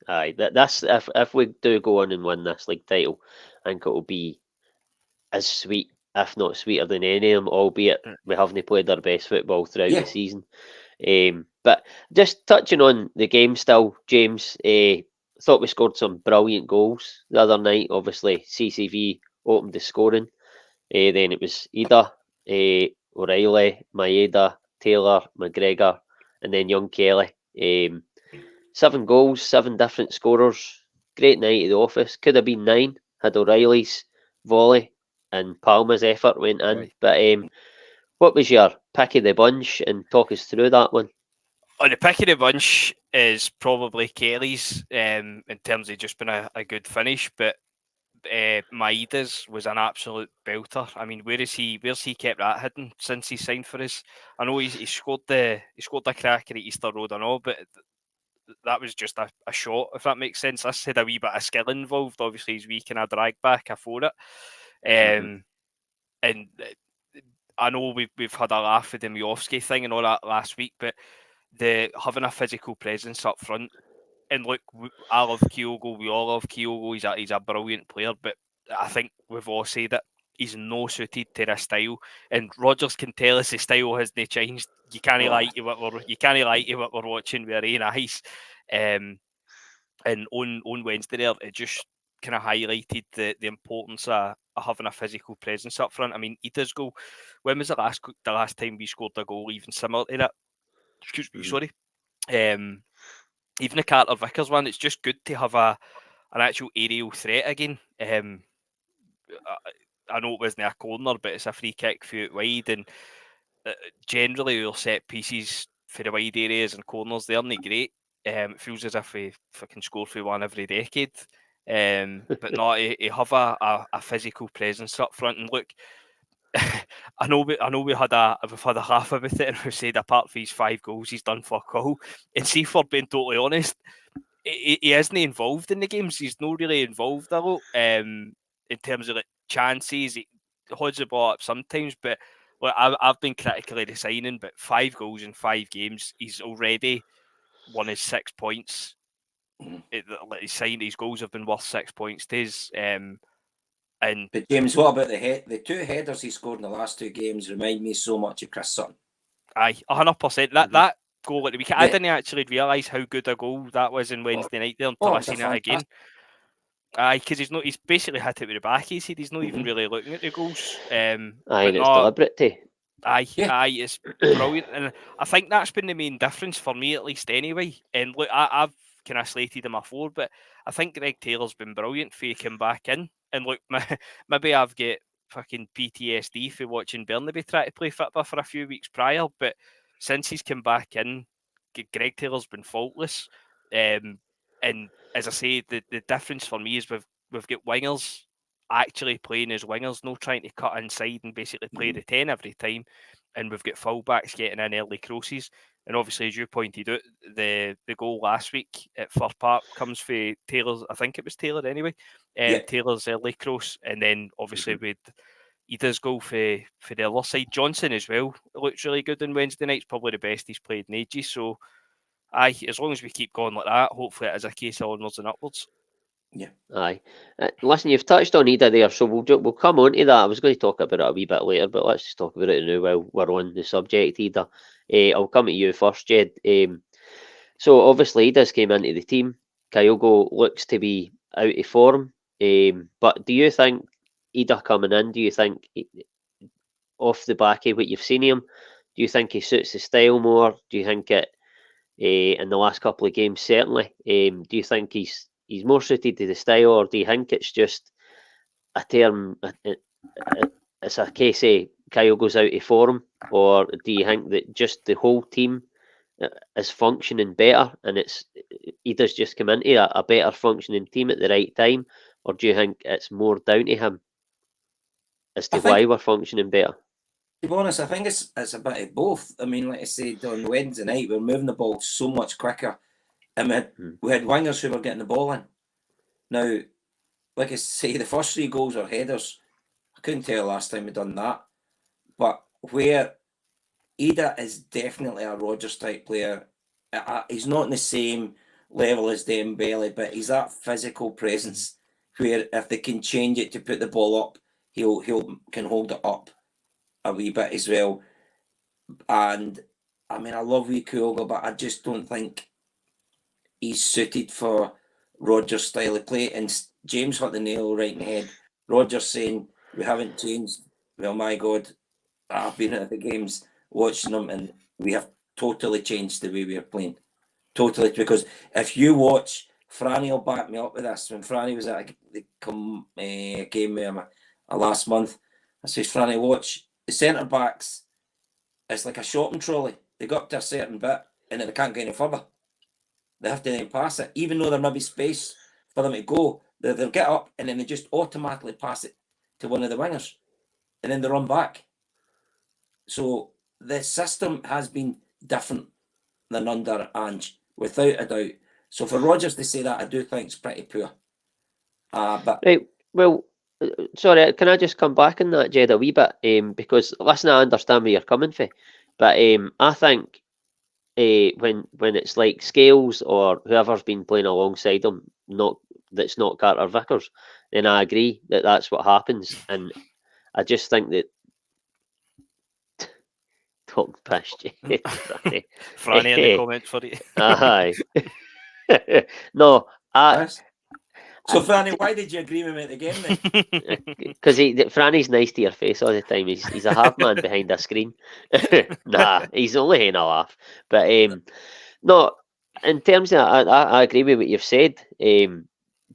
That's if we do go on and win this league title, I think it will be as sweet, if not sweeter than any of them, albeit we haven't played our best football throughout the season. But just touching on the game still, James, thought we scored some brilliant goals the other night. Obviously, CCV opened the scoring. Then it was Ida, O'Reilly, Maeda, Taylor, McGregor, and then young Kelly. 7 goals, 7 different scorers. Great night at the office. Could have been 9 had O'Reilly's volley and Palmer's effort went in. Right. But what was your pick of the bunch, and talk us through that one? The pick of the bunch is probably Kelly's in terms of just being a good finish, but Maeda's was an absolute belter. I mean, where's he kept that hidden since he signed for us? I know he scored the cracker at Easter Road and all, but that was just a shot, if that makes sense. This had a wee bit of skill involved. Obviously, he's weak and a drag back for it. And I know we've had a laugh at the Miofsky thing and all that last week, but having a physical presence up front, and look, I love Kyogo. We all love Kyogo. He's a brilliant player, but I think we've all said it. he's no suited to this style, and Rodgers can tell us his style hasn't changed. You can't lie to what we're watching with our own eyes. And on Wednesday there, it just kind of highlighted the importance of having a physical presence up front. I mean, he does go. When was the last time we scored a goal even similar to that? Excuse me, sorry. Even the Carter Vickers one, it's just good to have an actual aerial threat again. I know it wasn't a corner, but it's a free kick for it wide, and generally our set pieces for the wide areas and corners, they aren't great. It feels as if we can score for one every decade. But not he have a physical presence up front. And look, I know we've had a laugh about it, and we've said apart from his 5 goals, he's done fuck all. And see, for being totally honest, he isn't involved in the games. He's not really involved a lot. In terms of like chances, he holds the ball up sometimes, but well, I've been critically designing, but 5 goals in 5 games, he's already won his 6 points. His goals have been worth 6 points to his. But James, what about the 2 headers he scored in the last 2 games? Remind me so much of Chris Sutton. Aye, 100%. That goal at the weekend, I didn't actually realise how good a goal that was on Wednesday night there until I seen it again. Aye, because he's basically hit it with the back. He's not even really looking at the goals. Aye, and it's deliberate too. Aye, it's brilliant, and I think that's been the main difference for me, at least anyway. And look, I've kind of slated him before, but I think Greg Taylor's been brilliant for him back in. And look, maybe I've got fucking PTSD for watching Burnaby try to play football for a few weeks prior, but since he's come back in, Greg Taylor's been faultless. And as I say, the difference for me is we've got wingers actually playing as wingers, no trying to cut inside and basically play the 10 every time. And we've got fullbacks getting in early crosses. And obviously, as you pointed out, the goal last week at Fir Park comes for Taylor's, I think it was Taylor anyway, Taylor's early cross. And then obviously he does go for the other side. Johnson as well, it looks really good on Wednesday night. It's probably the best he's played in ages. So, aye, as long as we keep going like that, hopefully it is a case of onwards and upwards. Yeah. Aye. Listen, you've touched on Ida there, so we'll come on to that. I was going to talk about it a wee bit later, but let's just talk about it now while we're on the subject, Ida. I'll come to you first, Jed. So obviously Ida's came into the team. Kyogo looks to be out of form. But do you think Ida coming in, do you think off the back of what you've seen him, do you think he suits the style more? Do you think it in the last couple of games certainly? Do you think he's more suited to the style, or do you think it's just a term? It's a case of Kyogo's out of form, or do you think that just the whole team is functioning better, and Ida's just come into a better functioning team at the right time, or do you think it's more down to him as to why we're functioning better? To be honest, I think it's a bit of both. I mean, like I said, on Wednesday night, we're moving the ball so much quicker. And we had wingers who were getting the ball in. Now, like I say, the first 3 goals are headers. I couldn't tell last time we'd done that. But where Ida is definitely a Rodgers type player. He's not in the same level as Dembele, but he's that physical presence where if they can change it to put the ball up, he'll can hold it up a wee bit as well. And I mean, I love Kyogo, but I just don't think he's suited for Rodgers' style of play. And James hit the nail right in the head. Rodgers saying we haven't changed. Well, my God, I've been at the games watching them, and we have totally changed the way we are playing. Totally, because if you watch, Franny will back me up with this. When Franny was at a game with him last month, I says, Franny, watch the centre backs. It's like a shopping trolley. They go up to a certain bit and then they can't get any further. They have to then pass it, even though there may be space for them to go. They'll get up and then they just automatically pass it to one of the wingers, and then they run back. So the system has been different than under Ange, without a doubt. So for Rodgers to say that, I do think it's pretty poor. But right, well, sorry, can I just come back on that, Jed, a wee bit? Because listen, I understand where you're coming from, but I think when it's like Scales or whoever's been playing alongside him, that's not Carter Vickers, then I agree that that's what happens. And I just think that talk piss, Franny. Franny in the comments for you. Aye. No, So, Franny, why did you agree with me at the game then? because Franny's nice to your face all the time. He's a half man behind a screen. Nah, he's only having a laugh. But no, in terms of I agree with what you've said.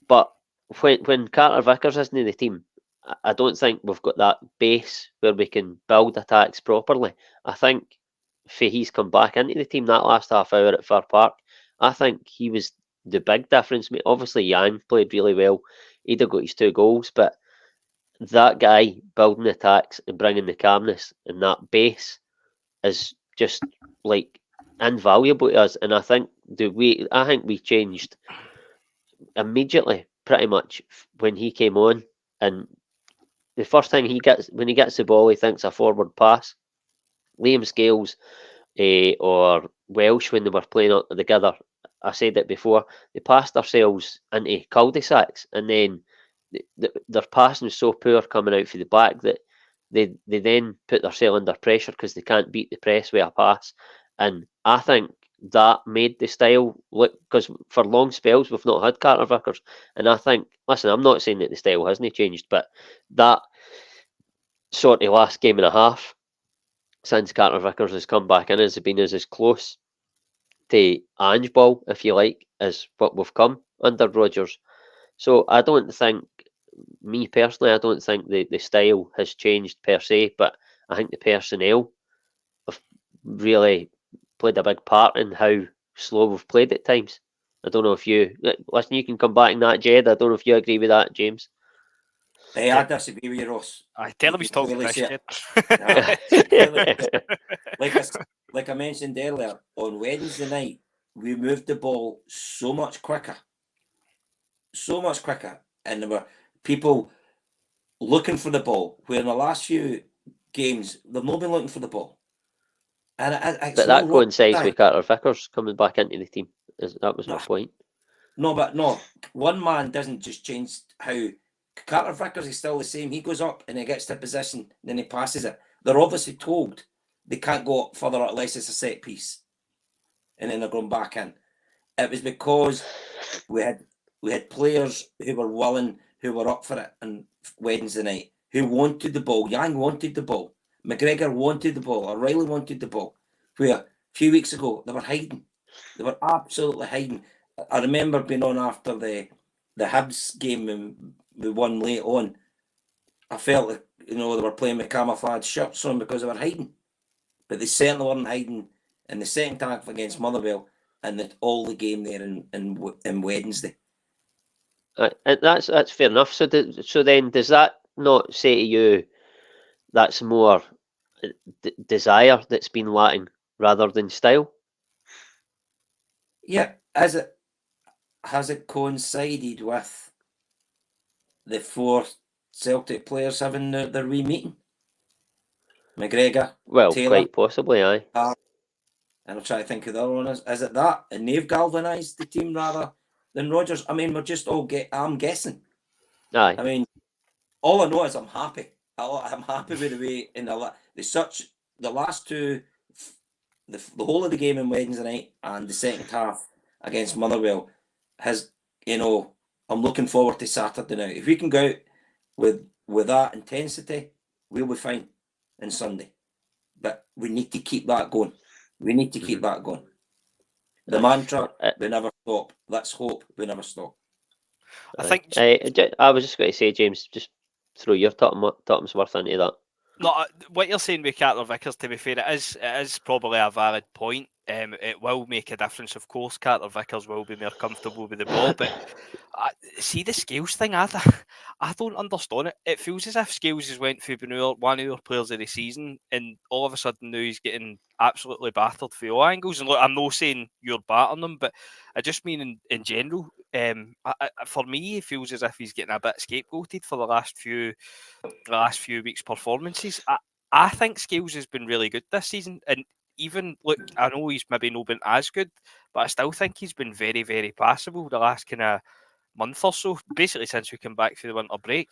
But when Carter Vickers isn't in the team, I don't think we've got that base where we can build attacks properly. I think if he's come back into the team that last half hour at Fir Park, I think he was the big difference. Obviously, Yang played really well. He'd have got his 2 goals, but that guy building attacks and bringing the calmness and that base is just like invaluable to us. And I think we changed immediately, pretty much when he came on. And the first thing when he gets the ball, he thinks a forward pass. Liam Scales or Welsh, when they were playing together, I said it before, they passed themselves into cul-de-sacs, and then their passing was so poor coming out for the back that they then put themselves under pressure because they can't beat the press with a pass. And I think that made the style look, because for long spells we've not had Carter Vickers, and I think, listen, I'm not saying that the style hasn't changed, but that sort of last game and a half since Carter Vickers has come back in has been as close to Ange ball, if you like, as what we've come under Rodgers. So I don't think, me personally, I don't think the style has changed per se, but I think the personnel have really played a big part in how slow we've played at times. I don't know if you listen. You can come back in that, Jed. I don't know if you agree with that, James. I disagree with you, Ross. I tell him he's talking Clearly piss, Jed. Jed. like I mentioned earlier, on Wednesday night, we moved the ball so much quicker. And there were people looking for the ball, where in the last few games, they've not been looking for the ball. And but that coincides with Carter Vickers coming back into the team. That was my point. No, one man doesn't just change how Carter Vickers is still the same. He goes up and he gets to position, then he passes it. They're obviously told they can't go up further unless it's a set piece, and then they're going back in. It was because we had players who were willing, who were up for it on Wednesday night, who wanted the ball. Yang wanted the ball. McGregor wanted the ball. O'Reilly wanted the ball. Where a few weeks ago they were hiding. They were absolutely hiding. I remember being on after the Hibs game when we won late on. I felt like, they were playing with camouflage shirts on because they were hiding. But they certainly weren't hiding in the second half against Motherwell and all the game there in Wednesday. That's fair enough. So then does that not say to you that's more desire that's been lacking rather than style? Yeah, has it coincided with the 4 Celtic players having their wee meeting? McGregor, well, Taylor, quite possibly, aye. And I'm trying to think of the other one. Is it that? And they've galvanised the team rather than Rodgers? I mean, we're just I'm guessing. Aye. I mean, all I know is I'm happy. I'm happy with the way the last 2, the whole of the game on Wednesday night and the second half against Motherwell has, I'm looking forward to Saturday now. If we can go out with that intensity, we'll be fine on Sunday. But we need to keep that going. The mantra, we never stop. Let's hope we never stop. I think I was just going to say, James, just throw your Tottenham's worth into that. No, what you're saying with Carter Vickers, to be fair, it is probably a valid point. It will make a difference, of course. Carter Vickers will be more comfortable with the ball, but see the Scales thing. I don't understand it. It feels as if Scales has went through one of our players of the season, and all of a sudden now he's getting absolutely battered for all angles. And look, I'm not saying you're battering them, but I just mean in general. For me, it feels as if he's getting a bit scapegoated for the last few weeks' performances. I think Scales has been really good this season, and even look, I know he's maybe not been as good, but I still think he's been very, very passable the last kind of month or so, basically since we came back from the winter break.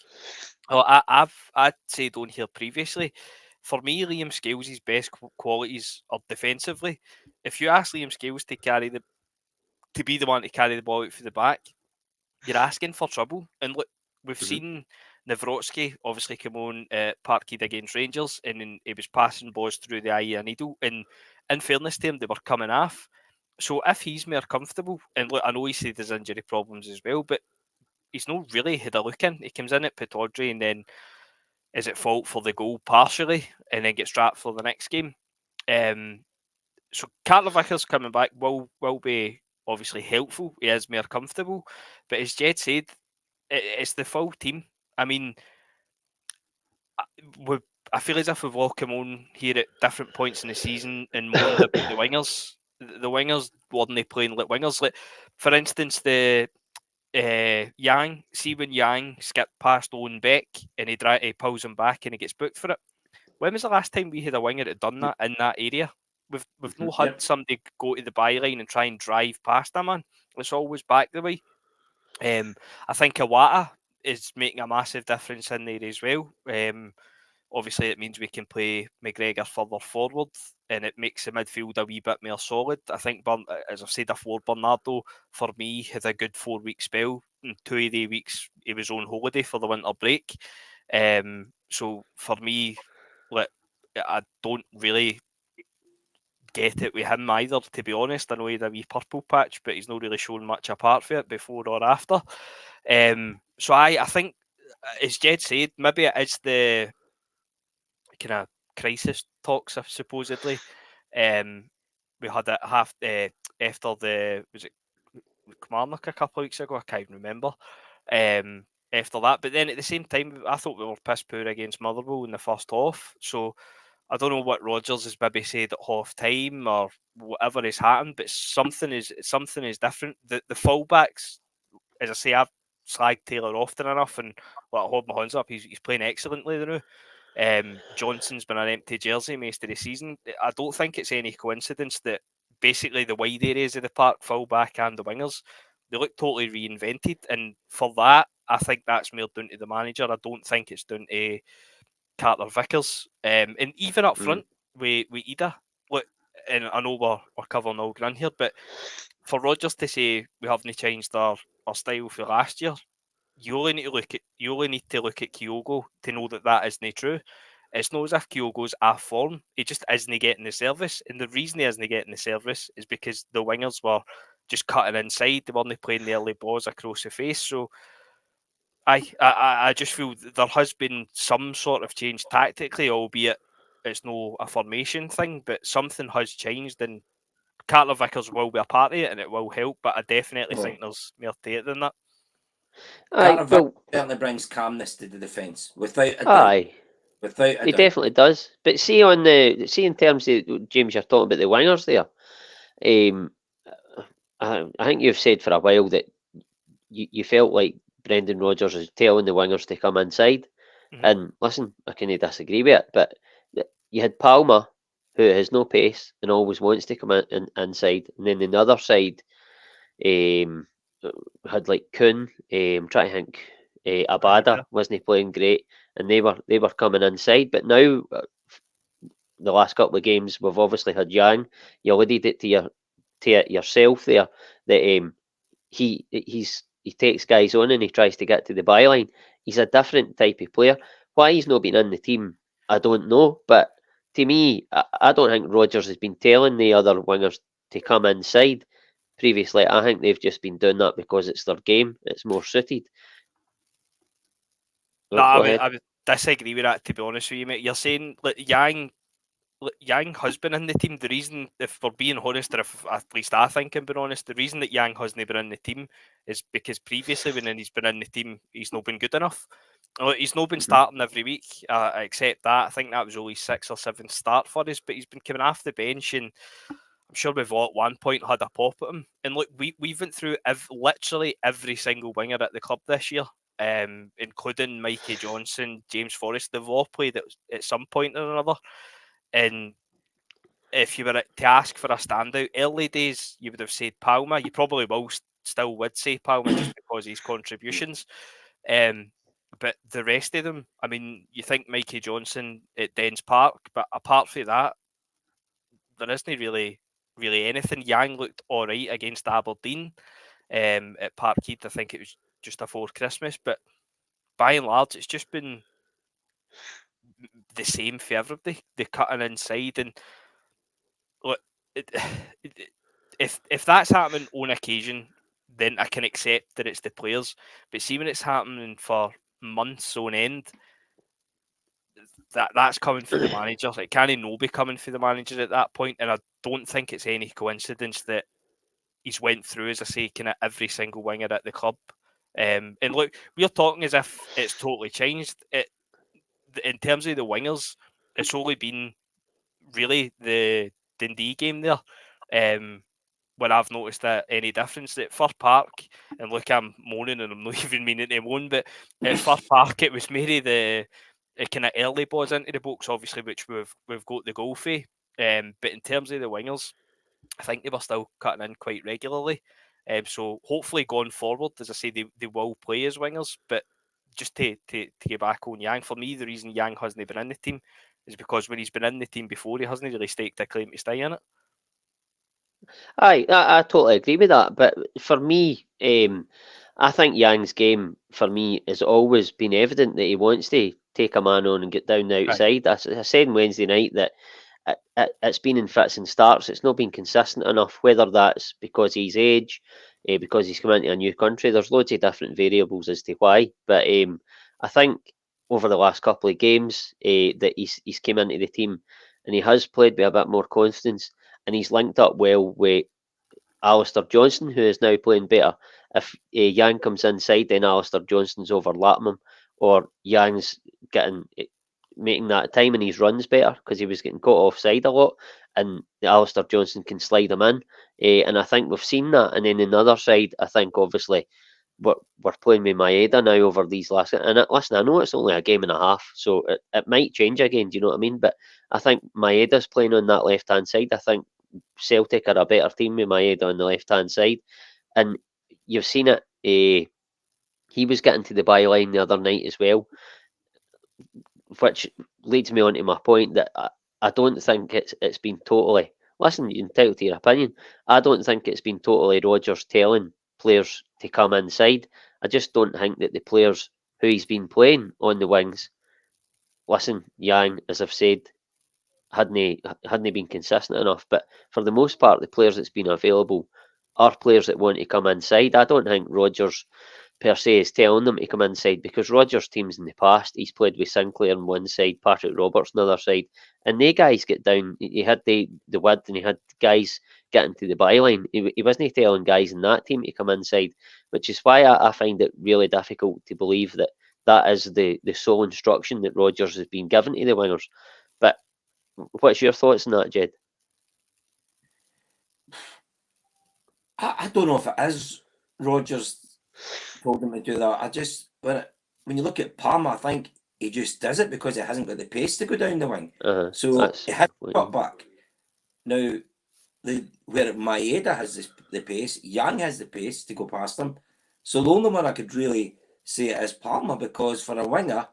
Well, I'd said on here previously, for me, Liam Scales' best qualities are defensively. If you ask Liam Scales to be the one to carry the ball out for the back, you're asking for trouble. And look, we've seen Nawrocki obviously come on Parkhead against Rangers, and then he was passing balls through the eye of a needle. And in fairness to him, they were coming off. So if he's more comfortable, and look, I know he said there's injury problems as well, but he's not really had a look in. He comes in at Pittodrie and then is at fault for the goal partially, and then gets strapped for the next game. So Carter Vickers coming back will be obviously helpful. He is more comfortable, but as Jed said, it's the full team. I mean, I feel as if we've all come on here at different points in the season and moaned about the wingers. The wingers weren't playing like wingers. Like, for instance, the Yang. See when Yang skipped past Owen Beck and he pulls him back and he gets booked for it. When was the last time we had a winger that done that in that area? We've not had somebody go to the byline and try and drive past a man. It's always back the way. I think Iwata is making a massive difference in there as well. Obviously, it means we can play McGregor further forward, and it makes the midfield a wee bit more solid. I think, as I've said before, Bernardo, for me, had a good 4-week spell. And 2 of the weeks, he was on holiday for the winter break. So, for me, I don't really get it with him either, to be honest. I know he had a wee purple patch, but he's not really shown much apart from it before or after. So I think, as Jed said, maybe it is the kind of crisis talks, supposedly. We had it after was it Kilmarnock a couple of weeks ago? I can't even remember. After that, but then at the same time, I thought we were piss poor against Motherwell in the first half. So I don't know what Rodgers has maybe said at half time or whatever has happened, but something is different. The fullbacks, as I say, I've slagged Taylor often enough, and I hold my hands up. He's playing excellently now. Johnson's been an empty jersey most of the season. I don't think it's any coincidence that basically the wide areas of the park, fullback and the wingers, they look totally reinvented. And for that, I think that's more down to the manager. I don't think it's down to Carter Vickers. And even up front with Ida, look, and I know we're covering all ground here, but for Rodgers to say we haven't changed our style for last year, you only need to look at Kyogo to know that isn't true. It's not as if Kyogo's off form; he just isn't getting the service, and the reason he isn't getting the service is because the wingers were just cutting inside. They weren't playing the early balls across the face. So I just feel there has been some sort of change tactically, albeit it's no a formation thing, but something has changed, and Carter Vickers will be a part of it, and it will help. But I definitely think there's more to it than that. Carter Vickers certainly brings calmness to the defence, without a doubt. Without a doubt. He definitely does. But see in terms of James, you're talking about the wingers there. I think you've said for a while that you felt like Brendan Rodgers was telling the wingers to come inside. And listen, I can disagree with it, but you had Palmer, who has no pace and always wants to come inside, and then on the other side, had like Kuhn. I'm trying to think. Abada wasn't playing great, and they were coming inside. But now, the last couple of games, we've obviously had Yang. You alluded it to yourself there that he takes guys on and he tries to get to the byline. He's a different type of player. Why he's not been in the team, I don't know. But to me, I don't think Rodgers has been telling the other wingers to come inside previously. I think they've just been doing that because it's their game. It's more suited. No, I would disagree with that, to be honest with you, mate. You're saying Yang has been in the team. The reason, if we're being honest, or if at least I think I'm being honest, the reason that Yang hasn't been in the team is because previously when he's been in the team, he's not been good enough. He's not been starting every week, except that. I think that was only 6 or 7 start for us, but he's been coming off the bench, and I'm sure we've at one point had a pop at him. And look, we went through literally every single winger at the club this year, including Mikey Johnson, James Forrest. They've all played at some point or another. And if you were to ask for a standout, early days, you would have said Palmer. You probably will still would say Palmer just because of his contributions. But the rest of them, I mean, you think Mikey Johnson at Dens Park, but apart from that, there isn't really anything. Yang looked all right against Aberdeen at Parkhead. I think it was just afore Christmas, but by and large, it's just been the same for everybody. The cutting inside, and look, if that's happening on occasion, then I can accept that it's the players. But see, when it's happening for months on end, that's coming for the manager. It can't no be coming for the manager at that point, and I don't think it's any coincidence that he's went through, as I say, kind of every single winger at the club. And look, we're talking as if it's totally changed. In terms of the wingers, it's only been really the Dundee game there when I've noticed that any difference. At Fir Park, and look, I'm moaning and I'm not even meaning to moan, but at Fir Park it was maybe the kind of early balls into the box, obviously, which we've got the goal for. But in terms of the wingers, I think they were still cutting in quite regularly. So hopefully going forward, as I say, they will play as wingers. But just to get back on Yang, for me, the reason Yang hasn't been in the team is because when he's been in the team before, he hasn't really staked a claim to stay in it. Aye, I totally agree with that. But for me, I think Yang's game, for me, has always been evident that he wants to take a man on and get down the outside. Right. I said on Wednesday night that it's been in fits and starts. It's not been consistent enough, whether that's because of his age, because he's come into a new country. There's loads of different variables as to why. But I think over the last couple of games that he's came into the team and he has played with a bit more confidence, and he's linked up well with Alistair Johnston, who is now playing better. If Yang comes inside, then Alistair Johnston's overlapping him, or Yang's making that time in his runs better because he was getting caught offside a lot, and Alistair Johnston can slide him in. And I think we've seen that. And then on the other side, I think obviously we're playing with Maeda now over these last. And listen, I know it's only a game and a half, so it might change again. Do you know what I mean? But I think Maeda's playing on that left hand side. I think Celtic are a better team with Maeda on the left hand side, and you've seen it. He was getting to the byline the other night as well, which leads me on to my point that I don't think it's been totally. Listen, you're entitled to your opinion. I don't think it's been totally Rodgers telling players to come inside. I just don't think that the players who he's been playing on the wings. Listen, Yang, as I've said, hadn't been consistent enough. But for the most part, the players that's been available are players that want to come inside. I don't think Rodgers per se is telling them to come inside, because Rodgers' teams in the past, he's played with Sinclair on one side, Patrick Roberts on the other side, and they guys get down. He had the width, and he had guys getting to the byline. He wasn't telling guys in that team to come inside, which is why I find it really difficult to believe that is the sole instruction that Rodgers has been given to the wingers. But what's your thoughts on that, Jed? I don't know if it is Rodgers told him to do that. I just, when you look at Palmer, I think he just does it because he hasn't got the pace to go down the wing. So he had to cut back. Now, where Maeda has the pace, Yang has the pace to go past him. So the only one I could really say it is Palmer, because for a winger,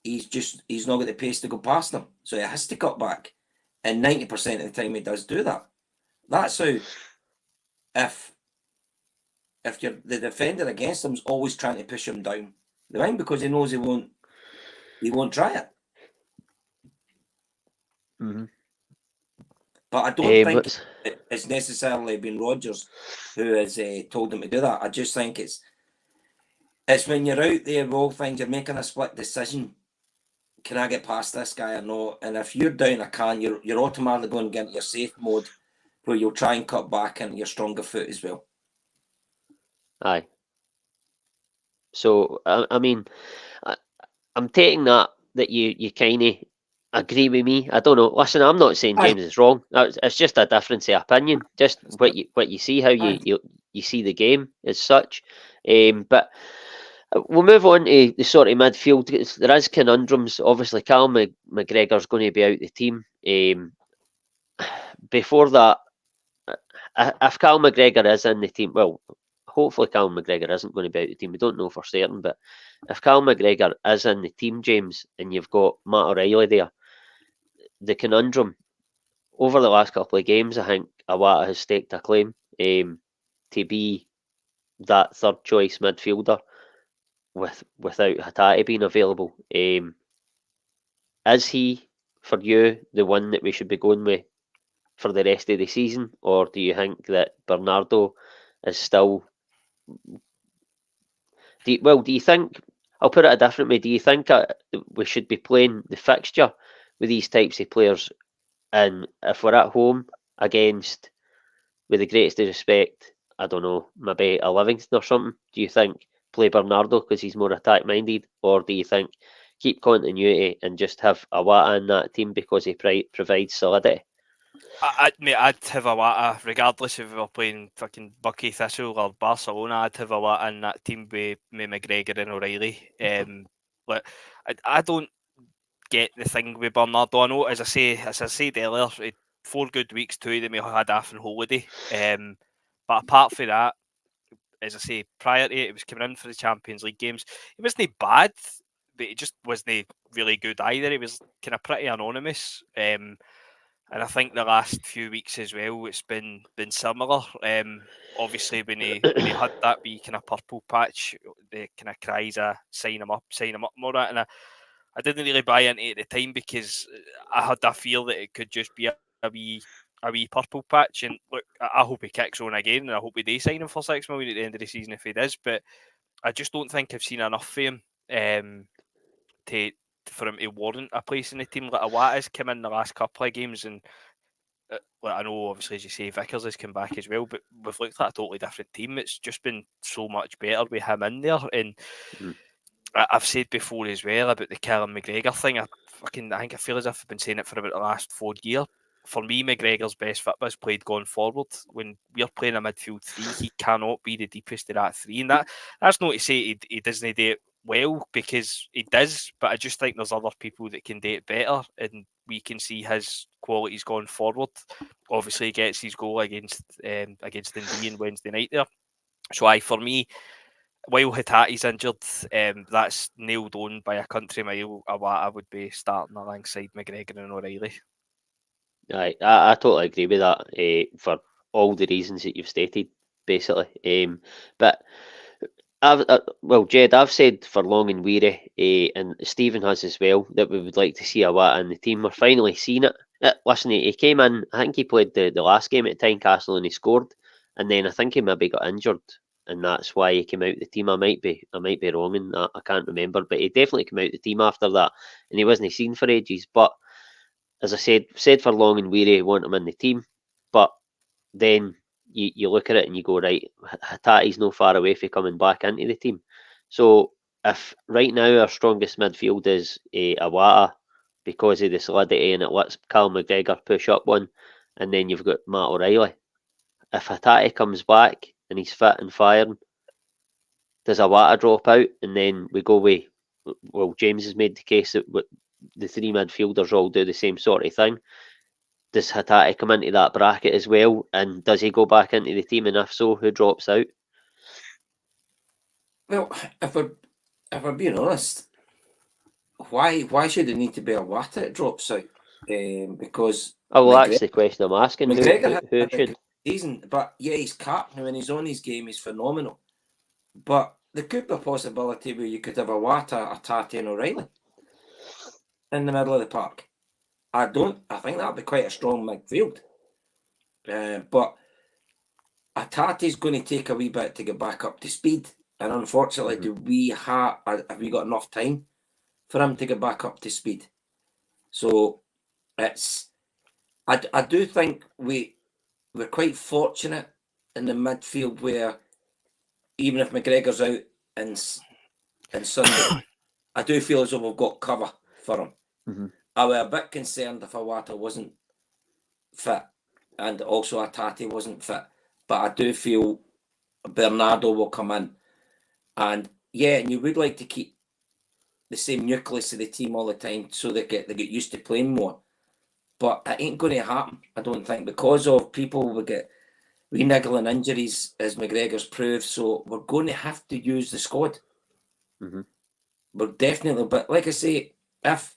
he's not got the pace to go past him. So he has to cut back. And 90% of the time he does do that. That's how, if you're the defender against him is always trying to push him down the wing, because he knows he won't try it. Mm-hmm. But I don't think it's necessarily been Rodgers who has told him to do that. I just think it's when you're out there, all things, you're making a split decision. Can I get past this guy or not? And if you're down a can, you're automatically going to get into your safe mode, where you'll try and cut back into your stronger foot as well. Aye. So I mean, I'm taking that you kind of agree with me. I don't know. Listen, I'm not saying James is wrong. It's just a difference of opinion. Just what you see, how you see the game as such. But we'll move on to the sort of midfield. There is conundrums. Obviously, Cal McGregor's going to be out the team. Before that, if Cal McGregor is in the team, well, hopefully Callum McGregor isn't going to be out of the team. We don't know for certain, but if Callum McGregor is in the team, James, and you've got Matt O'Reilly there, the conundrum over the last couple of games, I think Iwata has staked a claim to be that third choice midfielder without Hatate being available. Is he, for you, the one that we should be going with for the rest of the season, or do you think that Bernardo is still? Do you think? I'll put it a different way. Do you think we should be playing the fixture with these types of players, and if we're at home against, with the greatest of respect, I don't know, maybe a Livingston or something, do you think play Bernardo because he's more attack minded, or do you think keep continuity and just have Iwata in that team because he provides solidity? I'd have Iwata, regardless if we were playing fucking Bucky Thistle or Barcelona. I'd have Iwata in that team with McGregor and O'Reilly. I don't get the thing with Bernardo. I know, as I said earlier, 4 good weeks, 2 of them he had off on holiday. But apart from that, as I say, prior to it, he was coming in for the Champions League games. He wasn't bad, but he just wasn't really good either. He was kind of pretty anonymous. And I think the last few weeks as well, it's been similar. Obviously, when he had that wee kind of purple patch, the kind of cries, sign him up more. And I didn't really buy into it at the time because I had that feel that it could just be a wee purple patch. And look, I hope he kicks on again, and I hope we do sign him for 6 million at the end of the season if he does. But I just don't think I've seen enough for him for him to warrant a place in the team. Like Iwata's come in the last couple of games, and I know obviously, as you say, Vickers has come back as well, but we've looked at a totally different team. It's just been so much better with him in there. And I've said before as well about the Callum McGregor thing. I think I feel as if I've been saying it for about the last 4 years. For me, McGregor's best football is played going forward. When we're playing a midfield 3, he cannot be the deepest of that 3. And that's not to say he doesn't do it well, because he does, but I just think there's other people that can do it better, and we can see his qualities going forward. Obviously, he gets his goal against Dundee on Wednesday night there. So for me, while Hatate's injured, that's nailed on by a country mile. Iwata would be starting alongside McGregor and O'Reilly. I totally agree with that for all the reasons that you've stated, basically. But Jed, I've said for long and weary, and Stephen has as well, that we would like to see Iwata in the team. We're finally seeing it. Listen, he came in, I think he played the last game at Tynecastle and he scored, and then I think he maybe got injured, and that's why he came out of the team. I might be wrong in that, I can't remember, but he definitely came out of the team after that, and he wasn't seen for ages. But as I said for long and weary, want him in the team, but then you look at it and you go, right, Hatate's no far away from coming back into the team. So if right now our strongest midfield is Iwata because of the solidity, and it lets Callum McGregor push up one, and then you've got Matt O'Reilly. If Hatate comes back and he's fit and firing, does Iwata drop out, and then we go with, well, James has made the case that the 3 midfielders all do the same sort of thing. Does Hatate come into that bracket as well, and does he go back into the team, and if so, who drops out? Well, if we're being honest, why should it need to be Iwata that drops out? Because that's the question I'm asking. McGregor who had a should? good season, but yeah, he's capped now, and he's on his game. He's phenomenal. But there could be a possibility where you could have Iwata, Hatate, and O'Reilly in the middle of the park. I think that'd be quite a strong midfield. But Hatate's going to take a wee bit to get back up to speed, and unfortunately, have we got enough time for him to get back up to speed? So I do think we're quite fortunate in the midfield, where even if McGregor's out and Sunday, I do feel as though we've got cover for him. Mm-hmm. I was a bit concerned if Iwata wasn't fit, and also Hatate wasn't fit, but I do feel Bernardo will come in, and you would like to keep the same nucleus of the team all the time so they get used to playing more, but it ain't going to happen, I don't think, because of people we we niggling injuries, as McGregor's proved, so we're going to have to use the squad. Mm-hmm. We're definitely, but like I say, if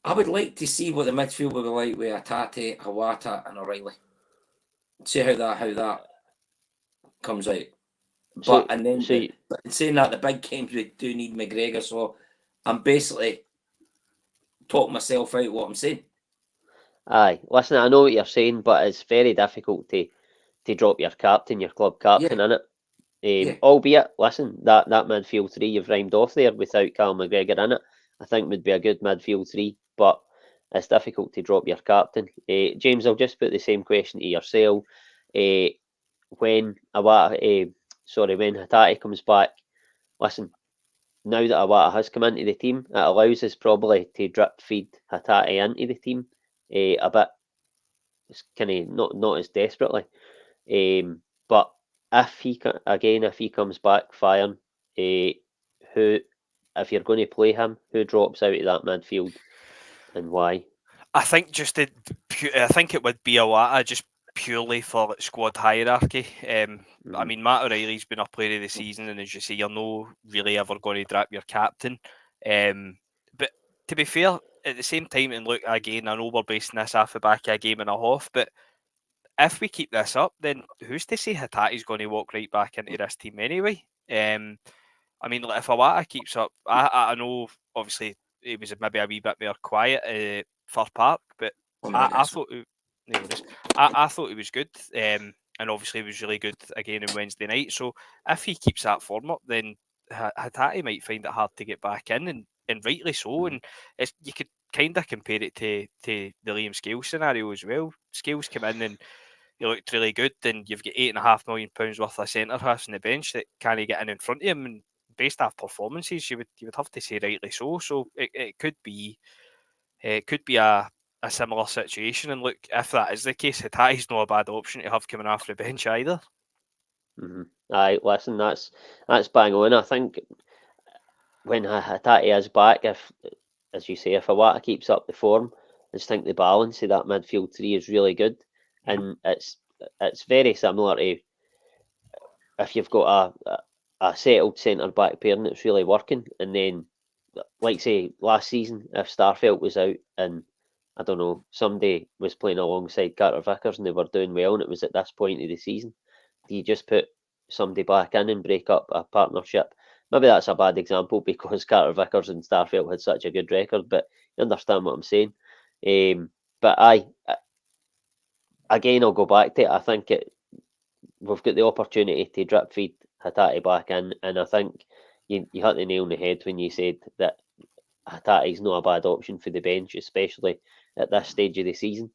I would like to see what the midfield will be like with Hatate, Hawata, and O'Reilly. See how that comes out. But saying that, the big games we do need McGregor, so I'm basically talking myself out what I'm saying. Aye, listen, I know what you're saying, but it's very difficult to drop your captain, your club captain, in it. Albeit, listen, that midfield three you've rhymed off there without Cal McGregor in it, I think would be a good midfield three, but it's difficult to drop your captain. James, I'll just put the same question to yourself. When Hatate comes back, listen, now that Awata has come into the team, it allows us probably to drip feed Hatate into the team a bit. It's kind of not as desperately. But if he comes back firing, who, if you're going to play him, who drops out of that midfield and why? I think I think it would be Awata just purely for squad hierarchy. I mean, Matt O'Reilly's been a player of the season, and as you say, you're not really ever going to drop your captain. But to be fair, at the same time, and look, again, I know we're basing this off the back of a game and a half, but if we keep this up, then who's to say Hatate's going to walk right back into this team anyway? I mean, if Awata keeps up, I know obviously he was maybe a wee bit more quiet for Park, but I thought I thought he was good, and obviously he was really good again on Wednesday night. So if he keeps that form up, then Hatate might find it hard to get back in, and rightly so. And you could kind of compare it to the Liam Scales scenario as well. Scales came in and he looked really good, then you've got £8.5 million worth of centre halves on the bench that can't get in front of him, and based off performances, you would have to say rightly so. So it could be a similar situation. And look, if that is the case, Hatate's not a bad option to have coming off the bench either. Aye, listen, that's bang on. I think when Hatate is back, if, as you say, if Awata keeps up the form, I just think the balance of that midfield three is really good, and it's very similar to if you've got a settled centre back pair and it's really working, and then, like say last season, if Starfelt was out and I don't know, somebody was playing alongside Carter Vickers and they were doing well, and it was at this point of the season, do you just put somebody back in and break up a partnership? Maybe that's a bad example because Carter Vickers and Starfelt had such a good record, but you understand what I'm saying. But again, I'll go back to it. I think we've got the opportunity to drip feed Hatate back in, and I think you hit the nail on the head when you said that Hatate's not a bad option for the bench, especially at this stage of the season.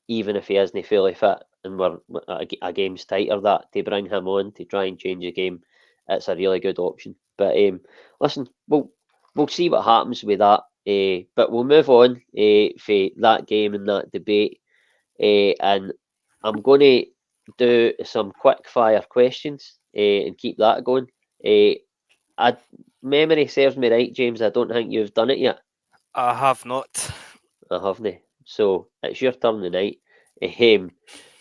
Even if he isn't fully fit and we're a game's tighter, that to bring him on to try and change the game, it's a really good option. But listen, we'll see what happens with that. But we'll move on for that game and that debate. And I'm going to do some quick fire questions and keep that going. Memory serves me right, James. I don't think you've done it yet. I have not. I haven't. So it's your turn tonight.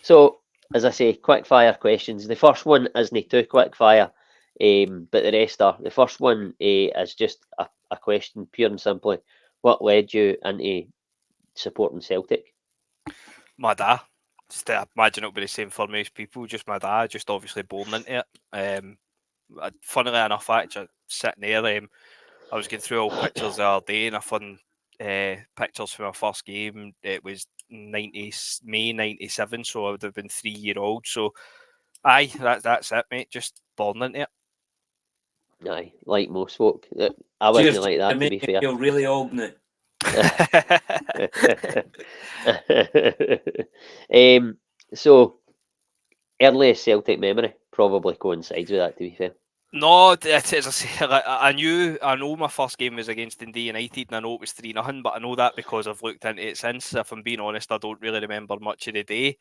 So as I say, quick fire questions. The first one isn't too quick fire, but the rest are. The first one is just a question, pure and simply. What led you into supporting Celtic? My dad. I imagine it'll be the same for most people. Just my dad, just obviously born into it. Funnily enough, actually sitting there, I was going through all pictures the other day, and I found pictures from my first game. It was May 97, so I would have been 3-year-old. So, aye, that's it, mate. Just born into it. Aye, like most folk. I wasn't like that, to be fair. You're really old now. So earliest Celtic memory probably coincides with that, to be fair. No, as I say, I know my first game was against Dundee United, and I know it was 3-0, but I know that because I've looked into it since. If I'm being honest, I don't really remember much of the day.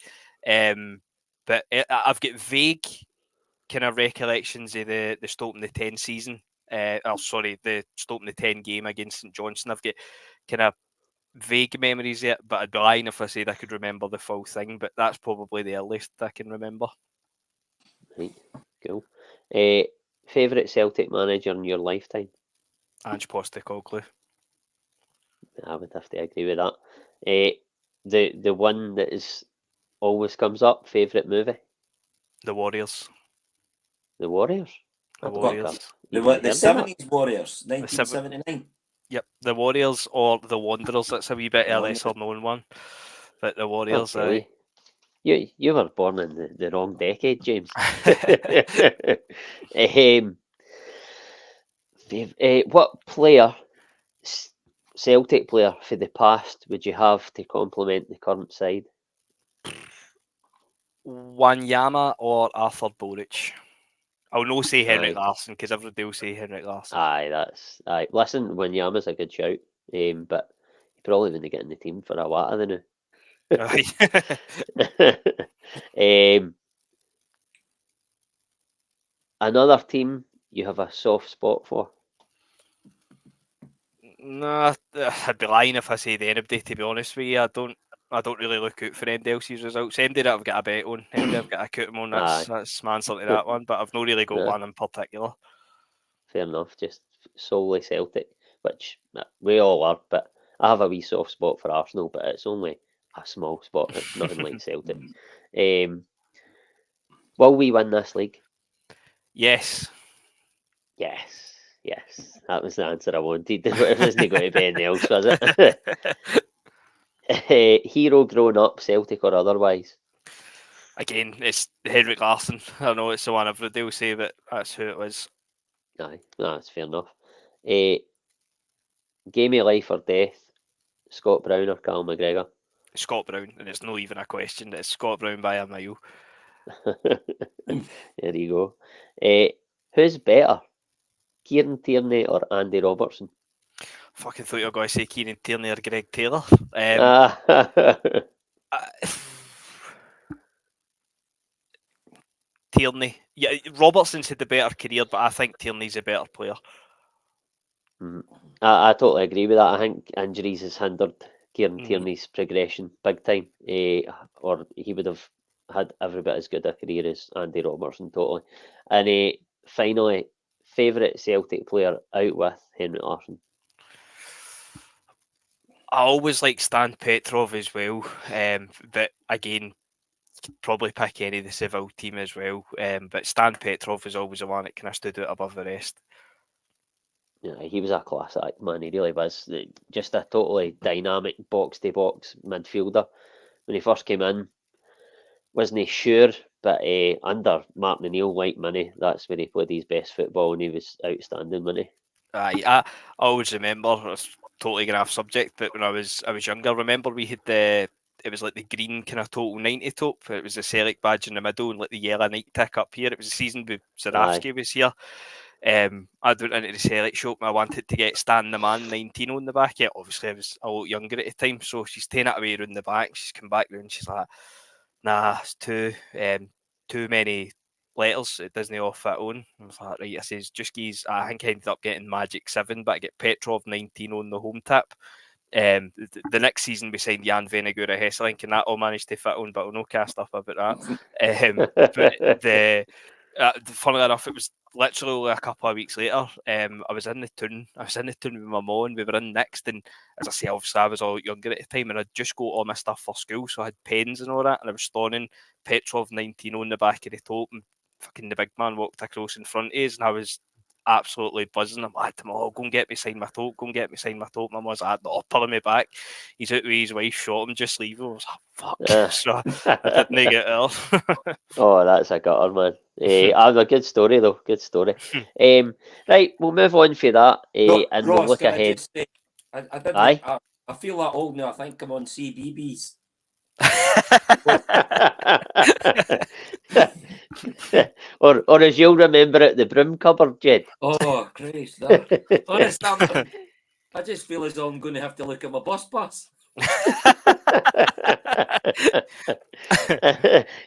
But I've got vague kind of recollections of the Stoke in the 10 season. The Stoke in the 10 game against St Johnstone. I've got kind of vague memories yet, but I'd be lying if I said I could remember the full thing. But that's probably the earliest I can remember. Right, cool. Favourite Celtic manager in your lifetime? Ange Postecoglou. I would have to agree with that. The one that is always comes up, favourite movie? The Warriors. The Warriors? The I don't Warriors. think I've even heard The of that. 70s Warriors, 1979. Yep, the Warriors or the Wanderers. That's a wee bit a lesser known one. But the Warriors, really? You were born in the wrong decade, James. What player, Celtic player for the past, would you have to complement the current side? Wanyama or Arthur Boric. I'll no say Henrik Aye. Larsson because everybody will say Henrik Larsson. Aye. Listen, Wanyama's a good shout, but he probably wouldn't get in the team for a while of the now. Another team you have a soft spot for? Nah, I'd be lying if I said anybody, to be honest with you. I don't really look out for anybody else's results. Anybody that I've got a bet on, anybody I've got a cut on, that's my answer to that one. But I've not really got one in particular. Fair enough, just solely Celtic, which we all are, but I have a wee soft spot for Arsenal, but it's only a small spot. It's nothing like Celtic. Will we win this league? Yes. Yes. That was the answer I wanted. It wasn't going to be anything else, was it? Hero growing up, Celtic or otherwise? Again, it's Henrik Larsson. I know it's the one everybody will say, but that's who it was. Aye, that's fair enough. Game of life or death, Scott Brown or Cal McGregor? Scott Brown, and it's not even a question. It's Scott Brown by a mile. There you go. Who's better, Kieran Tierney or Andy Robertson? Fucking thought you were going to say Kieran Tierney or Greg Taylor. Tierney. Yeah, Robertson's had the better career, but I think Tierney's a better player. I totally agree with that. I think injuries has hindered Kieran Tierney's progression big time, or he would have had every bit as good a career as Andy Robertson, totally. And finally, favourite Celtic player out with Henrik Larsson? I always like Stan Petrov as well, but again, probably pick any of the Seville team as well. But Stan Petrov is always the one that kind of stood out above the rest. Yeah, he was a class act, man. He really was. Just a totally dynamic box-to-box midfielder. When he first came in, wasn't he sure, but under Martin O'Neill, like Minnie, that's where he played his best football, and he was outstanding, wasn't he? I always remember, it's totally going off subject, but when I was younger, I remember we had it was like the green kind of total 90 top. It was the Celtic badge in the middle and like the yellow night tick up here. It was the season with Zarafsky was here. I went into the Celtic shop and I wanted to get Stan the Man 19 on the back. Yeah, obviously I was a lot younger at the time, so she's taken it away around the back. She's come back round, she's like, nah, it's too many letters, it doesn't all fit on. I was like, right, I says, just geez, I think I ended up getting Magic 7, but I get Petrov 19 on the home tap. The next season we signed Jan Venegura Hesselink, and that all managed to fit on, but I'll no cast up about that. But funnily enough, it was literally a couple of weeks later. I was in the town with my mum, and we were in next. And as I say, obviously I was all younger at the time, and I'd just got all my stuff for school, so I had pens and all that, and I was stoning Petrov 19 on the back of the top, and fucking the big man walked across in front of us, and I was absolutely buzzing. I'm like, go and get me sign my top, My mum was like, no, pulling me back. He's out with his wife, shot him, just leave him. I was like, fuck. So I didn't get it. Oh, that's a gutter, man. A good story though, good story. Right, we'll move on for that, and Ross, we'll look ahead. I feel that old now. I think I'm on CBBS. or as you'll remember it, the broom cupboard, Jed. Oh, Christ. Honestly, I just feel as though I'm going to have to look at my bus pass.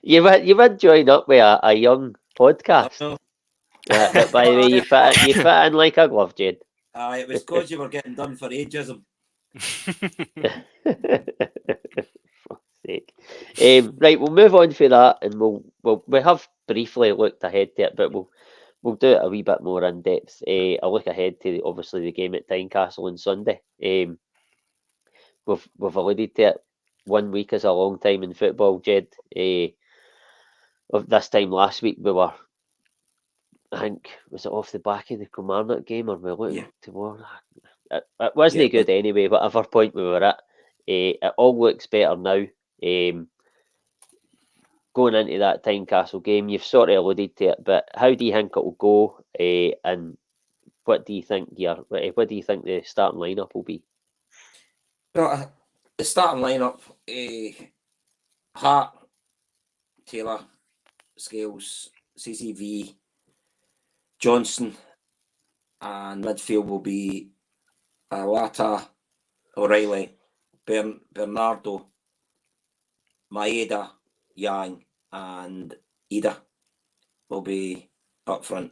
You would join up with a young podcast. But by the way, you fit in like a glove, Jed. It was because you were getting done for ageism. Fuck's sake. Right, we'll move on for that, and we have briefly looked ahead to it, but we'll do it a wee bit more in depth. I'll look ahead to obviously the game at Tynecastle on Sunday. We've alluded to it. 1 week is a long time in football, Jed. Of this time last week we were, I think, was it off the back of the Kilmarnock game, or we were looking toward? It wasn't good anyway. Whatever point we were at, it all looks better now. Going into that Tynecastle game, you've sort of alluded to it, but how do you think it will go? And what do you think the starting lineup will be? Well, the starting lineup: Hart, Taylor, Scales, CCV, Johnson, and midfield will be Awata, O'Reilly, Bernardo, Maeda, Yang, and Ida will be up front.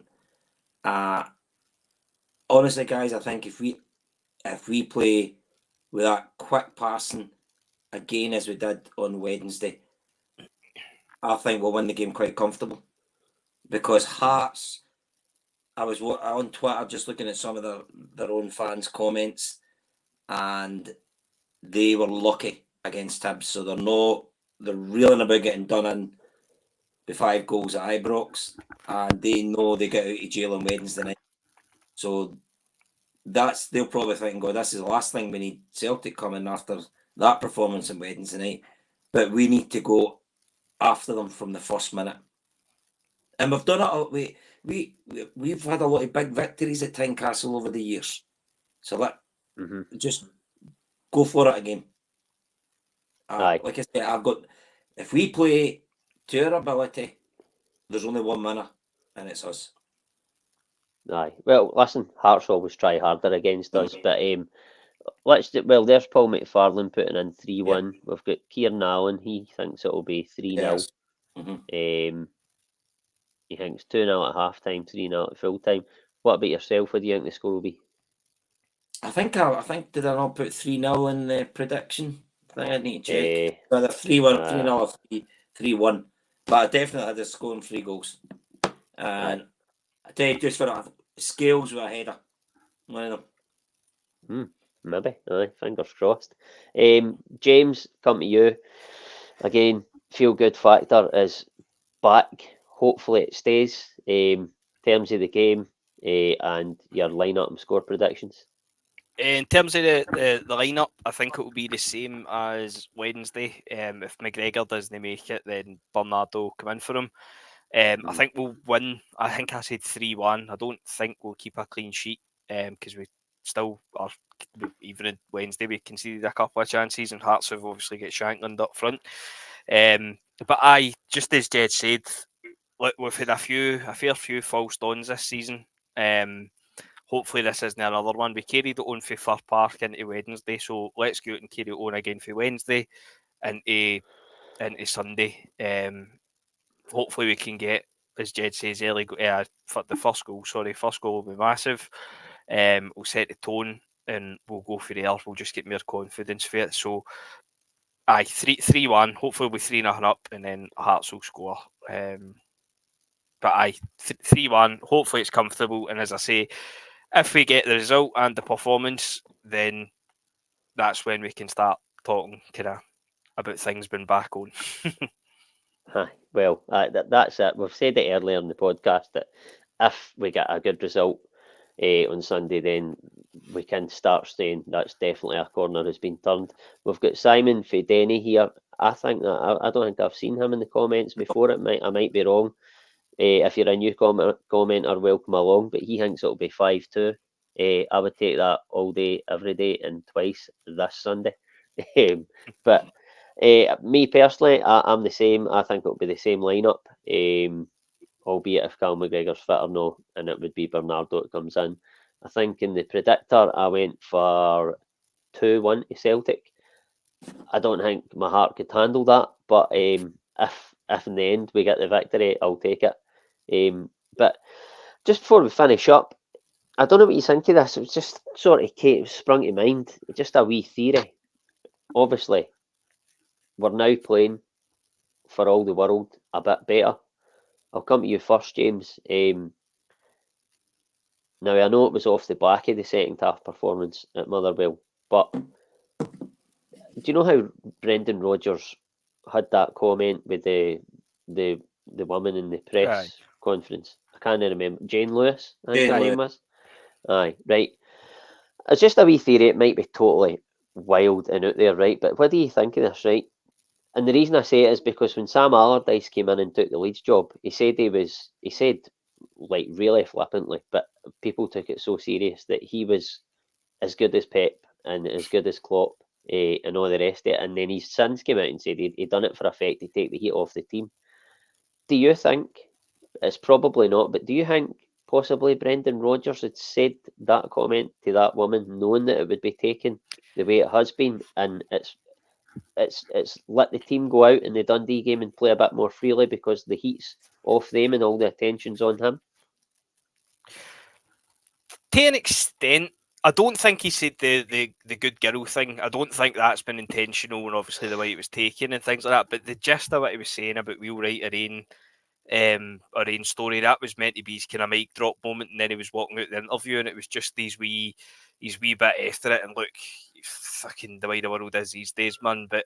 Honestly, guys, I think if we play with that quick passing again as we did on Wednesday, I think we'll win the game quite comfortable. Because Hearts, I was on Twitter just looking at some of their own fans' comments, and they were lucky against Hibs, so they're reeling about getting done in the 5 goals at Ibrox, and they know they get out of jail on Wednesday night. So they'll probably think, "God, this is the last thing we need Celtic coming after that performance on Wednesday night." But we need to go after them from the first minute, and we've done it. We've had a lot of big victories at Tynecastle over the years, so just go for it again. Like I said, if we play to our ability, there's only one winner, and it's us. Aye. Well, listen, Hearts always try harder against us, but there's Paul McFarlane putting in 3-1. Yeah. We've got Kieran Allen. He thinks it'll be 3-0. Yes. He thinks 2-0 at half time, 3-0 at full time. What about yourself? What do you think the score will be? I think did I not put 3-0 in the prediction? I think I need to check. Whether 3-1, 3-0 or 3-1. But I definitely had a score in 3 goals. And I tell you, just for Scales with a header. One of them. Maybe. Aye, fingers crossed. James, come to you. Again, feel good factor is back. Hopefully it stays. In terms of the game and your lineup and score predictions. In terms of the lineup, I think it will be the same as Wednesday. If McGregor doesn't make it, then Bernardo will come in for him. I think we'll win. I think I said 3-1. I don't think we'll keep a clean sheet because we still are. Even on Wednesday, we conceded a couple of chances, and Hearts have obviously got Shankland up front. But just as Jed said, we've had a fair few false dawns this season. Hopefully this isn't another one. We carried it on for Fir Park into Wednesday, so let's go out and carry it on again for Wednesday into Sunday. Hopefully we can get, as Jed says, for the first goal. First goal will be massive. We'll set the tone and we'll go for there. We'll just get more confidence for it. So, 3-1. Hopefully we'll be 3-0 up, and then Hearts will score. But 3-1. Hopefully it's comfortable. And as I say, if we get the result and the performance, then that's when we can start talking about things being back on. Well, that's it. We've said it earlier in the podcast that if we get a good result on Sunday, then we can start saying that's definitely a corner has been turned. We've got Simon Fedeni here. I think that I don't think I've seen him in the comments before. I might be wrong. If you're a new commenter, welcome along. But he thinks it'll be 5-2. I would take that all day, every day, and twice this Sunday. But me personally, I'm the same. I think it'll be the same lineup. Albeit if Cal McGregor's fit or no, and it would be Bernardo that comes in. I think in the predictor, I went for 2-1 to Celtic. I don't think my heart could handle that, but if in the end we get the victory, I'll take it. But just before we finish up, I don't know what you think of this. It was just sort of sprung to mind. Just a wee theory. Obviously, we're now playing for all the world a bit better. I'll come to you first, James. Now, I know it was off the back of the second half performance at Motherwell, but do you know how Brendan Rodgers had that comment with the woman in the press conference? I can't remember. Jane Lewis, I think her name was. Aye, right. It's just a wee theory. It might be totally wild and out there, right? But what do you think of this, right? And the reason I say it is because when Sam Allardyce came in and took the Leeds job, he said like really flippantly, but people took it so serious that he was as good as Pep and as good as Klopp and all the rest of it. And then he's since came out and said he'd done it for effect to take the heat off the team. Do you think, it's probably not, but do you think possibly Brendan Rodgers had said that comment to that woman knowing that it would be taken the way it has been, and it's let the team go out in the Dundee game and play a bit more freely because the heat's off them and all the attention's on him? To an extent, I don't think he said the good girl thing. I don't think that's been intentional, and obviously the way it was taken and things like that. But the gist of what he was saying about we'll write our own story, that was meant to be his kind of mic drop moment, and then he was walking out the interview, and it was just these wee bit after it. And look, fucking the way the world is these days, man. But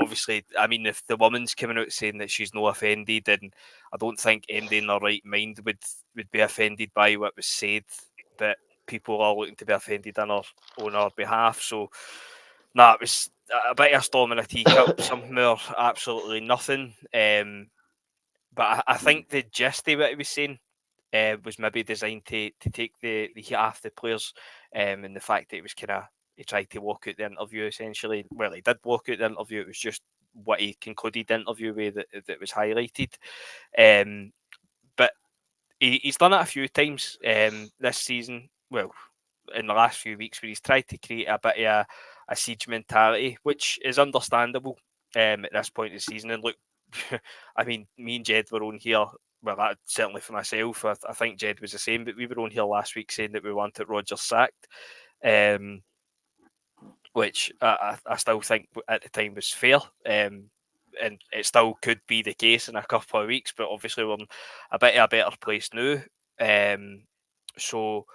obviously, I mean, if the woman's coming out saying that she's no offended, then I don't think anybody in their right mind would be offended by what was said. But people are looking to be offended on our behalf. So, it was a bit of a storm in a teacup. Something more absolutely nothing. But I think the gist of what he was saying was maybe designed to take the heat off the players, and the fact that it was kind of, he tried to walk out the interview essentially. Well, he did walk out the interview. It was just what he concluded the interview with that was highlighted. But he's done it a few times this season. Well, in the last few weeks, where he's tried to create a bit of a siege mentality, which is understandable at this point in the season. And look, I mean, me and Jed were on here. Well, certainly for myself, I think Jed was the same, but we were on here last week saying that we wanted Rodgers sacked, which I still think at the time was fair. And it still could be the case in a couple of weeks, but obviously we're in a better place now. So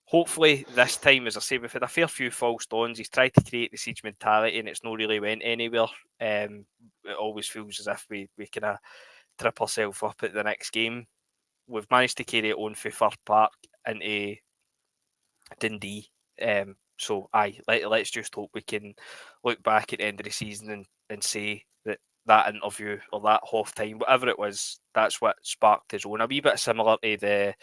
hopefully this time, as I say, we've had a fair few false dawns. He's tried to create the siege mentality, and it's not really went anywhere. It always feels as if we kind of trip ourselves up at the next game. We've managed to carry it on from Firth Park into Dundee. So let's just hope we can look back at the end of the season and say that interview or that half time, whatever it was, that's what sparked his own. A wee bit similar to the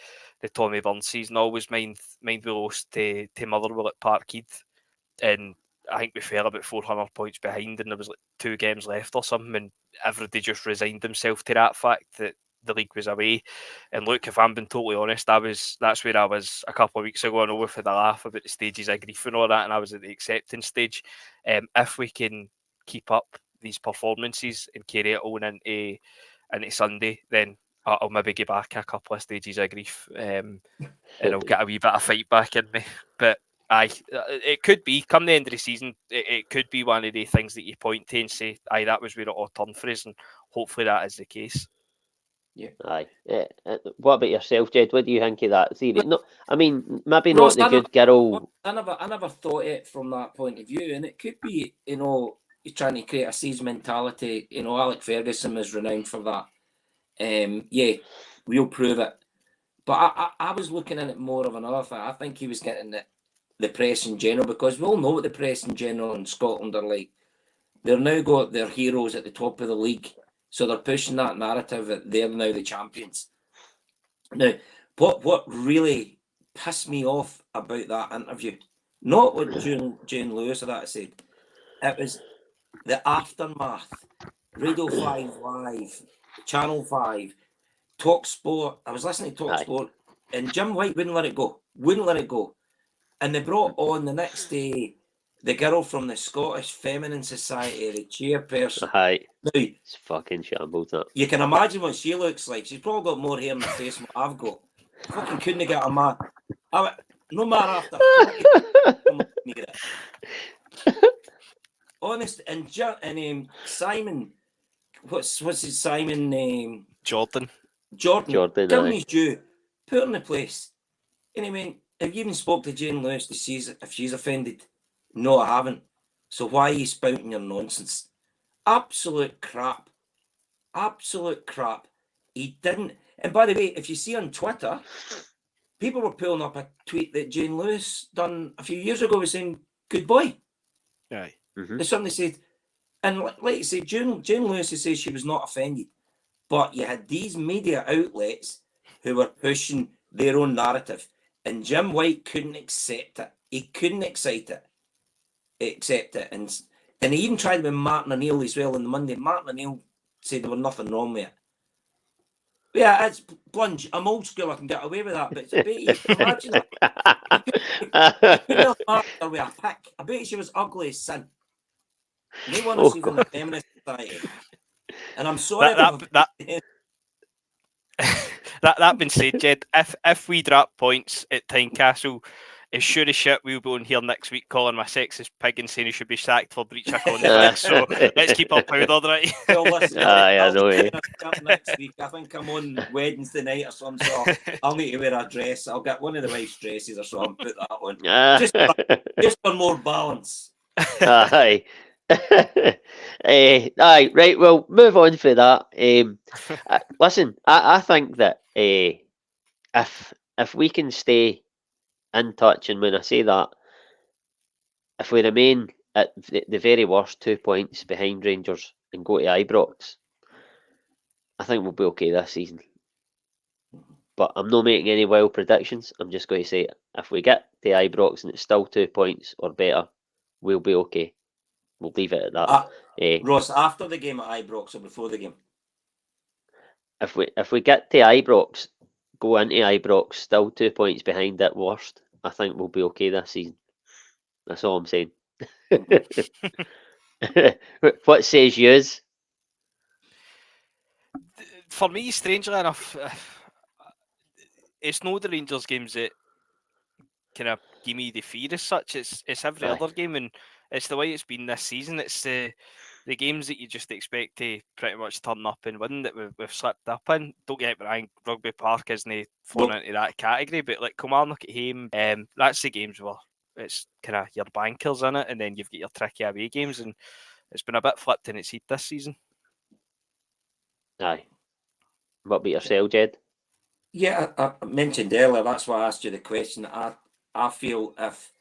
Tommy Burns season. Always mind we lost to Motherwell at Parkhead, and I think we fell about 400 points behind, and there was like 2 games left or something, and everybody just resigned themselves to that fact that the league was away. And look, if I'm being totally honest, that's where I was a couple of weeks ago. I know we've had a laugh about the stages of grief and all that, and I was at the acceptance stage. If we can keep up these performances and carry it on into Sunday, then I'll maybe get back a couple of stages of grief, and I'll get a wee bit of fight back in me. But it could be, come the end of the season, it could be one of the things that you point to and say, that was where it all turned for us, and hopefully that is the case. Yeah. Aye. What about yourself, Jed? What do you think of that theory? No, I mean, maybe Ross, not the good girl. I never thought it from that point of view, and it could be, you're trying to create a siege mentality. Alec Ferguson was renowned for that. Yeah, we'll prove it. But I was looking at it more of another thing. I think he was getting the press in general, because we all know what the press in general in Scotland are like. They've now got their heroes at the top of the league, so they're pushing that narrative that they're now the champions. Now, what really pissed me off about that interview, not what Jane Lewis or that said, it was the aftermath. Radio 5 Live, Channel 5, Talk Sport. I was listening to Talk Sport, and Jim White wouldn't let it go. And they brought on the next day the girl from the Scottish Feminine Society, the chairperson. Now, it's fucking shambles, that. You can imagine what she looks like. She's probably got more hair in her face than what I've got. Fucking couldn't get a man. No matter after 40, honest, and Simon, what's his Simon? Jordan, give him his due. Put her in the place. And I mean, have you even spoke to Jane Lewis to see if she's offended? No, I haven't. So why are you spouting your nonsense? Absolute crap. Absolute crap. He didn't. And by the way, if you see on Twitter, people were pulling up a tweet that Jane Lewis done a few years ago was saying, good boy. Aye. Mm-hmm. There's something said, and like you say, Jane Lewis says she was not offended. But you had these media outlets who were pushing their own narrative. And Jim White couldn't accept it. He couldn't accept it. And he even tried with Martin O'Neill as well on the Monday. Martin O'Neill said there was nothing wrong with it. Yeah, it's plunge. I'm old school, I can get away with that, but it's a bit, you can imagine that. You could mark her with a pick. I bet she was ugly as sin. No one else even in the feminist society. And I'm sorry that being said, Jed, if we drop points at Tynecastle, as sure as shit we'll be on here next week calling my sexist pig and saying he should be sacked for breach of contract. So let's keep our powder dry. Well, listen, I know. Next week, I think I'm on Wednesday night or something. So I'll need to wear a dress. I'll get one of the wife's dresses or something. Put that on, just for more balance. Aye. Aye, right, well, move on for that. Listen, I think that if we can stay in touch, and when I say that, if we remain at the very worst 2 points behind Rangers and go to Ibrox, I think we'll be okay this season. But I'm not making any wild predictions. I'm just going to say, if we get to Ibrox and it's still 2 points or better, we'll be okay. We'll leave it at that. Ross, after the game at Ibrox or before the game? If we get to Ibrox, go into Ibrox, still 2 points behind at worst, I think we'll be okay this season. That's all I'm saying. What says yours? For me, strangely enough, it's not the Rangers games that kind of give me the fear as such. It's every other game, and it's the way it's been this season. It's the games that you just expect to pretty much turn up and win that we've slipped up in. Don't get me wrong, Rugby Park isn't falling into that category, but like Kilmarnock at home, that's the games where it's kind of your bankers in it, and then you've got your tricky away games, and it's been a bit flipped in its heat this season. Aye. What about yourself, Jed? Yeah, I mentioned earlier, that's why I asked you the question. I feel if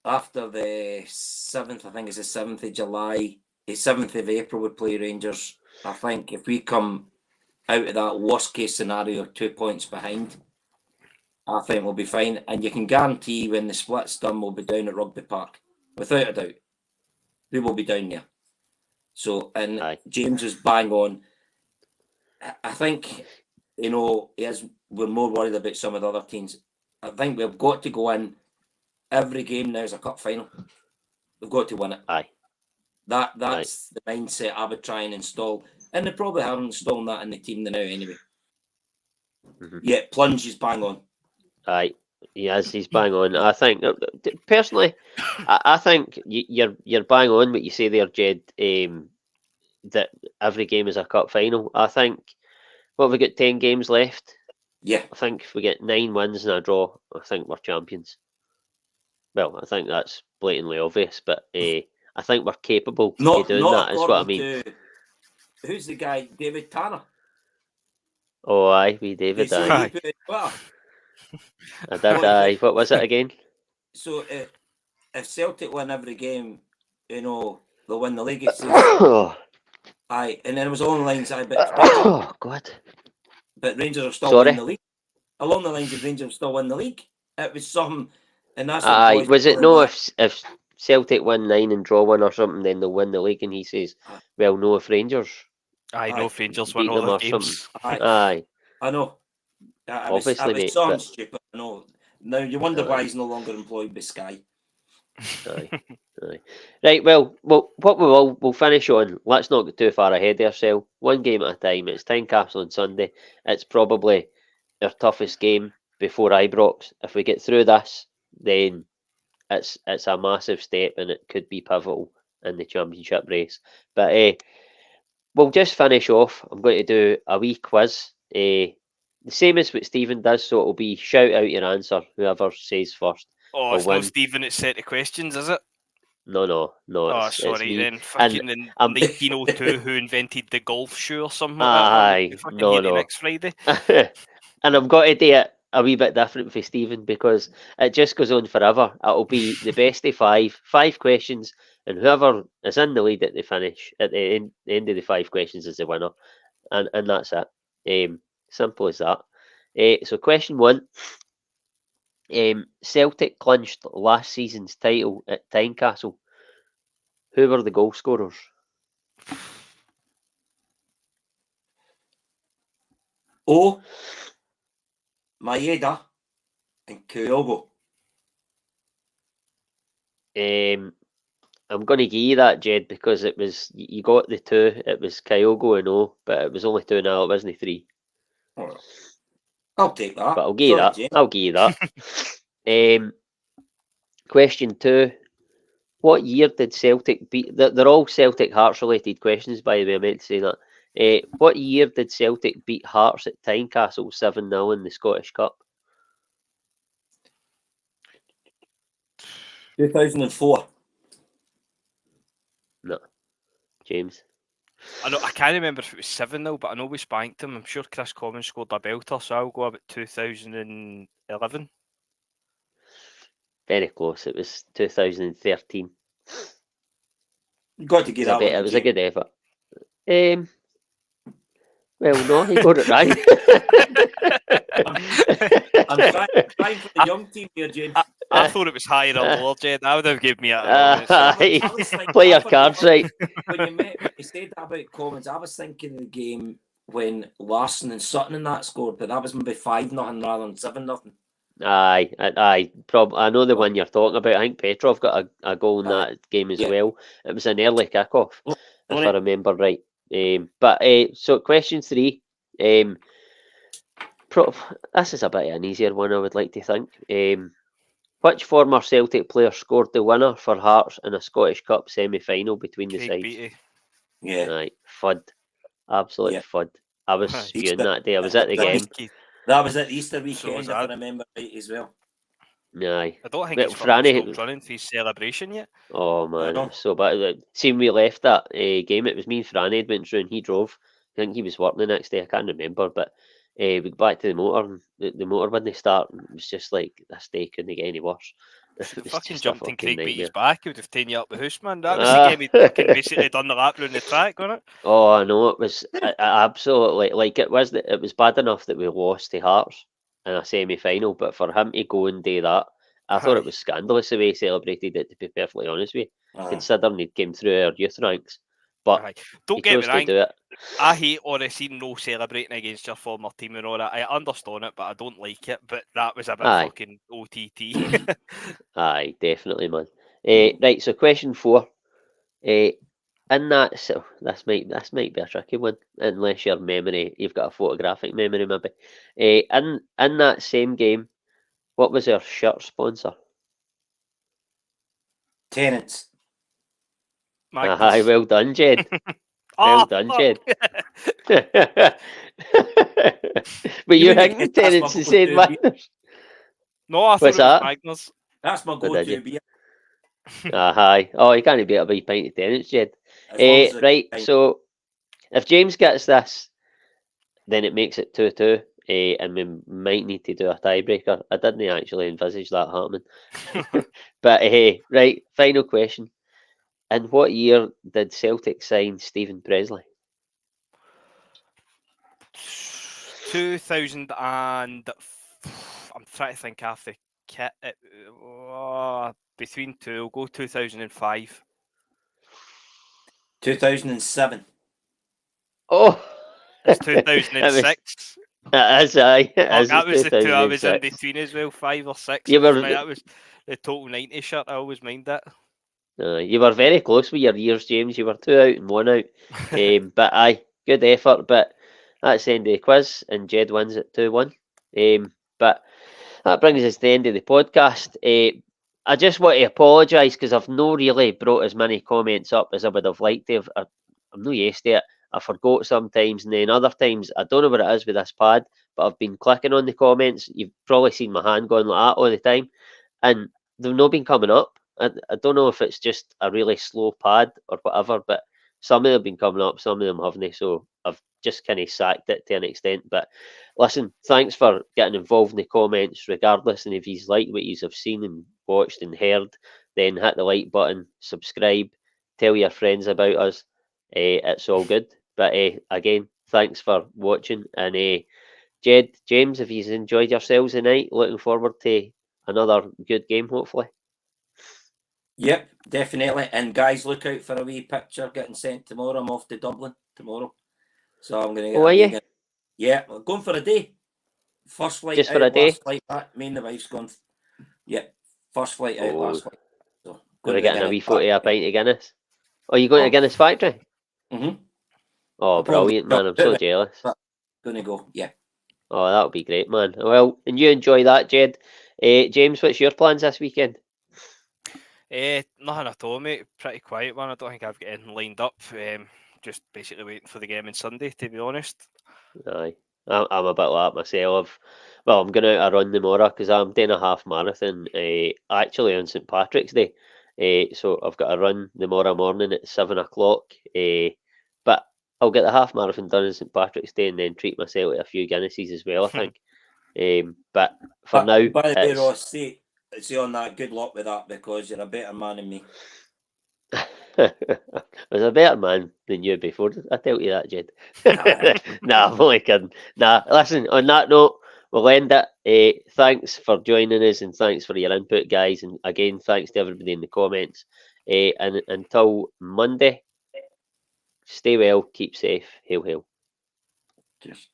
after the 7th, I think it's the 7th of July, the 7th of April we play Rangers, I think if we come out of that worst case scenario, 2 points behind, I think we'll be fine. And you can guarantee when the split's done, we'll be down at Rugby Park. Without a doubt. We will be down there. So, and Aye. James is bang on. I think, we're more worried about some of the other teams. I think we've got to go in. Every game now is a cup final. We've got to win it. Aye. That's the mindset I would try and install. And they probably haven't installed that in the team now anyway. Mm-hmm. Yeah, Plunge is bang on. Aye. He's bang on. I think, personally, I think you're bang on what you say there, Jed, that every game is a cup final. I think, what have we got, 10 games left? Yeah. I think if we get 9 wins and a draw, I think we're champions. Well, I think that's blatantly obvious, but I think we're capable of doing that, is what I mean. Who's the guy? David Tanner? Oh, aye, we David, aye. I did, aye. What was it again? So, if Celtic win every game, they'll win the league. Aye, and then it was along the lines, oh, God. But Rangers are still winning the league. Along the lines of Rangers still win the league. It was something, and that's aye. Was it no? If Celtic win 9 and draw 1 or something, then they'll win the league. And he says, "Well, no, if Rangers, no, if Rangers win all the games, aye. I know. Obviously, it was stupid. I know. Now you wonder why he's no longer employed by Sky. Aye. Right, well, what we'll finish on. Let's not get too far ahead of ourselves. One game at a time. It's Tynecastle on Sunday. It's probably our toughest game before Ibrox. If we get through this, then it's a massive step, and it could be pivotal in the championship race. But we'll just finish off. I'm going to do a wee quiz. The same as what Stephen does, so it'll be shout out your answer. Whoever says first. Oh, it's no Stephen. It's set of questions, is it? No. Oh, it's sorry me. then. Fucking in 1902, who invented the golf shoe or something like Aye, that? no. Next Friday. And I'm going to do it a wee bit different for Stephen because it just goes on forever. It'll be the best of five questions, and whoever is in the lead at the finish, at the end of the 5 questions, is the winner, and that's it. Simple as that. So question 1. Celtic clinched last season's title at Tynecastle. Who were the goal scorers? Maeda and Kyogo. I'm going to give you that, Jed, because it was, you got the 2. It was Kyogo and O, but it was only 2 now. It wasn't 3. I'll take that. But I'll give you that. I'll give you that. Question 2. What year did Celtic beat? They're all Celtic Hearts related questions, by the way. I meant to say that. What year did Celtic beat Hearts at Tynecastle 7-0 in the Scottish Cup? 2004. No. James? I can't remember if it was 7-0, but I know we spanked them. I'm sure Chris Commons scored a belter, so I'll go about 2011. Very close. It was 2013. Got to get that one. It was a good effort. Well, no, he got it right. I'm trying for the young team here, James. I thought it was higher or lower, Jed. That would have given me a... Play your cards right. When you said that about Commons, I was thinking of the game when Larson and Sutton and that scored, but that was maybe 5-0 rather than 7-0. Aye. I know the one you're talking about. I think Petrov got a goal in that game as well. It was an early kickoff, if I remember right. So question 3. This is a bit of an easier one, I would like to think. Which former Celtic player scored the winner for Hearts in a Scottish Cup semi-final between the sides? Beattie. Yeah. Right, FUD. Absolute FUD. I was spewing that day. I was at the game. That was at Easter weekend, if I remember right as well. Aye. I don't think he's stopped running for his celebration yet. Oh man, it was so bad. See, when we left that game, it was me and Franny went through and he drove. I think he was working the next day, I can't remember, but we got back to the motor, and the motor when they start, it was just like, this day couldn't get any worse. Fucking jumped in Craig Beattie's back, he would have taken you up the house, man. That was the game he'd fucking basically done the lap round the track, wasn't it? Oh, I know, it was absolutely, like, it was bad enough that we lost to Hearts in a semi-final, but for him to go and do that, I thought it was scandalous the way he celebrated it, to be perfectly honest with you, considering he came through our youth ranks. But don't get me wrong, I hate honestly no celebrating against your former team and all that. I understand it, but I don't like it. But that was a bit fucking OTT. Aye, definitely, man. Right, so question 4. In that, so this might be a tricky one, unless your memory, you've got a photographic memory, maybe. In that same game, what was our shirt sponsor? Tenants. Aye, well done, Jed. Well done, Jed. But you think Tenants the same Magners? No, I thought it was Magners. That's my go-to beer. Aye. Oh, you can't beat a big pint of Tenants, Jed. Right, so if James gets this, then it makes it 2-2. And we might need to do a tiebreaker. I didn't actually envisage that happening. But right, final question. In what year did Celtic sign Stephen Presley? 2000 and... I'm trying to think after the kit. Between two, we'll go 2005. 2007. Oh! It's 2006. That is, aye. That was the 2 I was in between as well, 5 or 6. That was the total 90 shirt. I always mind that. You were very close with your years, James. You were 2 out and 1 out. But aye, good effort. But that's the end of the quiz, and Jed wins at 2-1. But That brings us to the end of the podcast. I just want to apologise because I've not really brought as many comments up as I would have liked to. I'm not used to it. I forgot sometimes, and then other times I don't know what it is with this pad, but I've been clicking on the comments. You've probably seen my hand going like that all the time, and they've not been coming up. I don't know if it's just a really slow pad or whatever, but some of them have been coming up, some of them haven't. So I've just kind of sacked it to an extent. But listen, thanks for getting involved in the comments, regardless. And if you like what you have seen and watched and heard, then hit the like button, subscribe, tell your friends about us. It's all good. But again, thanks for watching. And Jed, James, if you've enjoyed yourselves tonight, looking forward to another good game, hopefully. Yep, definitely. And guys, look out for a wee picture getting sent tomorrow. I'm off to Dublin tomorrow, so I'm going to get. Oh, are you? Yeah, I'm going for a day. First flight Just out, for a day? last flight back. Me and the wife's going. Yeah, first flight out, last flight. So going to get a wee photo of a pint of Guinness. Oh, you going to Guinness factory? Mm-hmm. Oh, brilliant, man! I'm so jealous. Going to go, yeah. Oh, that would be great, man. Well, and you enjoy that, Jed. James, what's your plans this weekend? Nothing at all, mate. Pretty quiet one. I don't think I've got anything lined up. Just basically waiting for the game on Sunday, to be honest. Aye, I'm a bit like that myself. I'm going out a run tomorrow because I'm doing a half marathon actually on St Patrick's Day. So I've got a run tomorrow morning at 7 o'clock. But I'll get the half marathon done on St Patrick's Day and then treat myself to a few Guinnesses as well, I think. But for now, by the way, Ross, see on that, good luck with that because you're a better man than me. I was a better man than you before. I tell you that, Jed. Nah, I'm only kidding. Nah, listen, on that note, we'll end it. Thanks for joining us and thanks for your input, guys. And again, thanks to everybody in the comments. And until Monday, stay well, keep safe. Hail, hail. Cheers.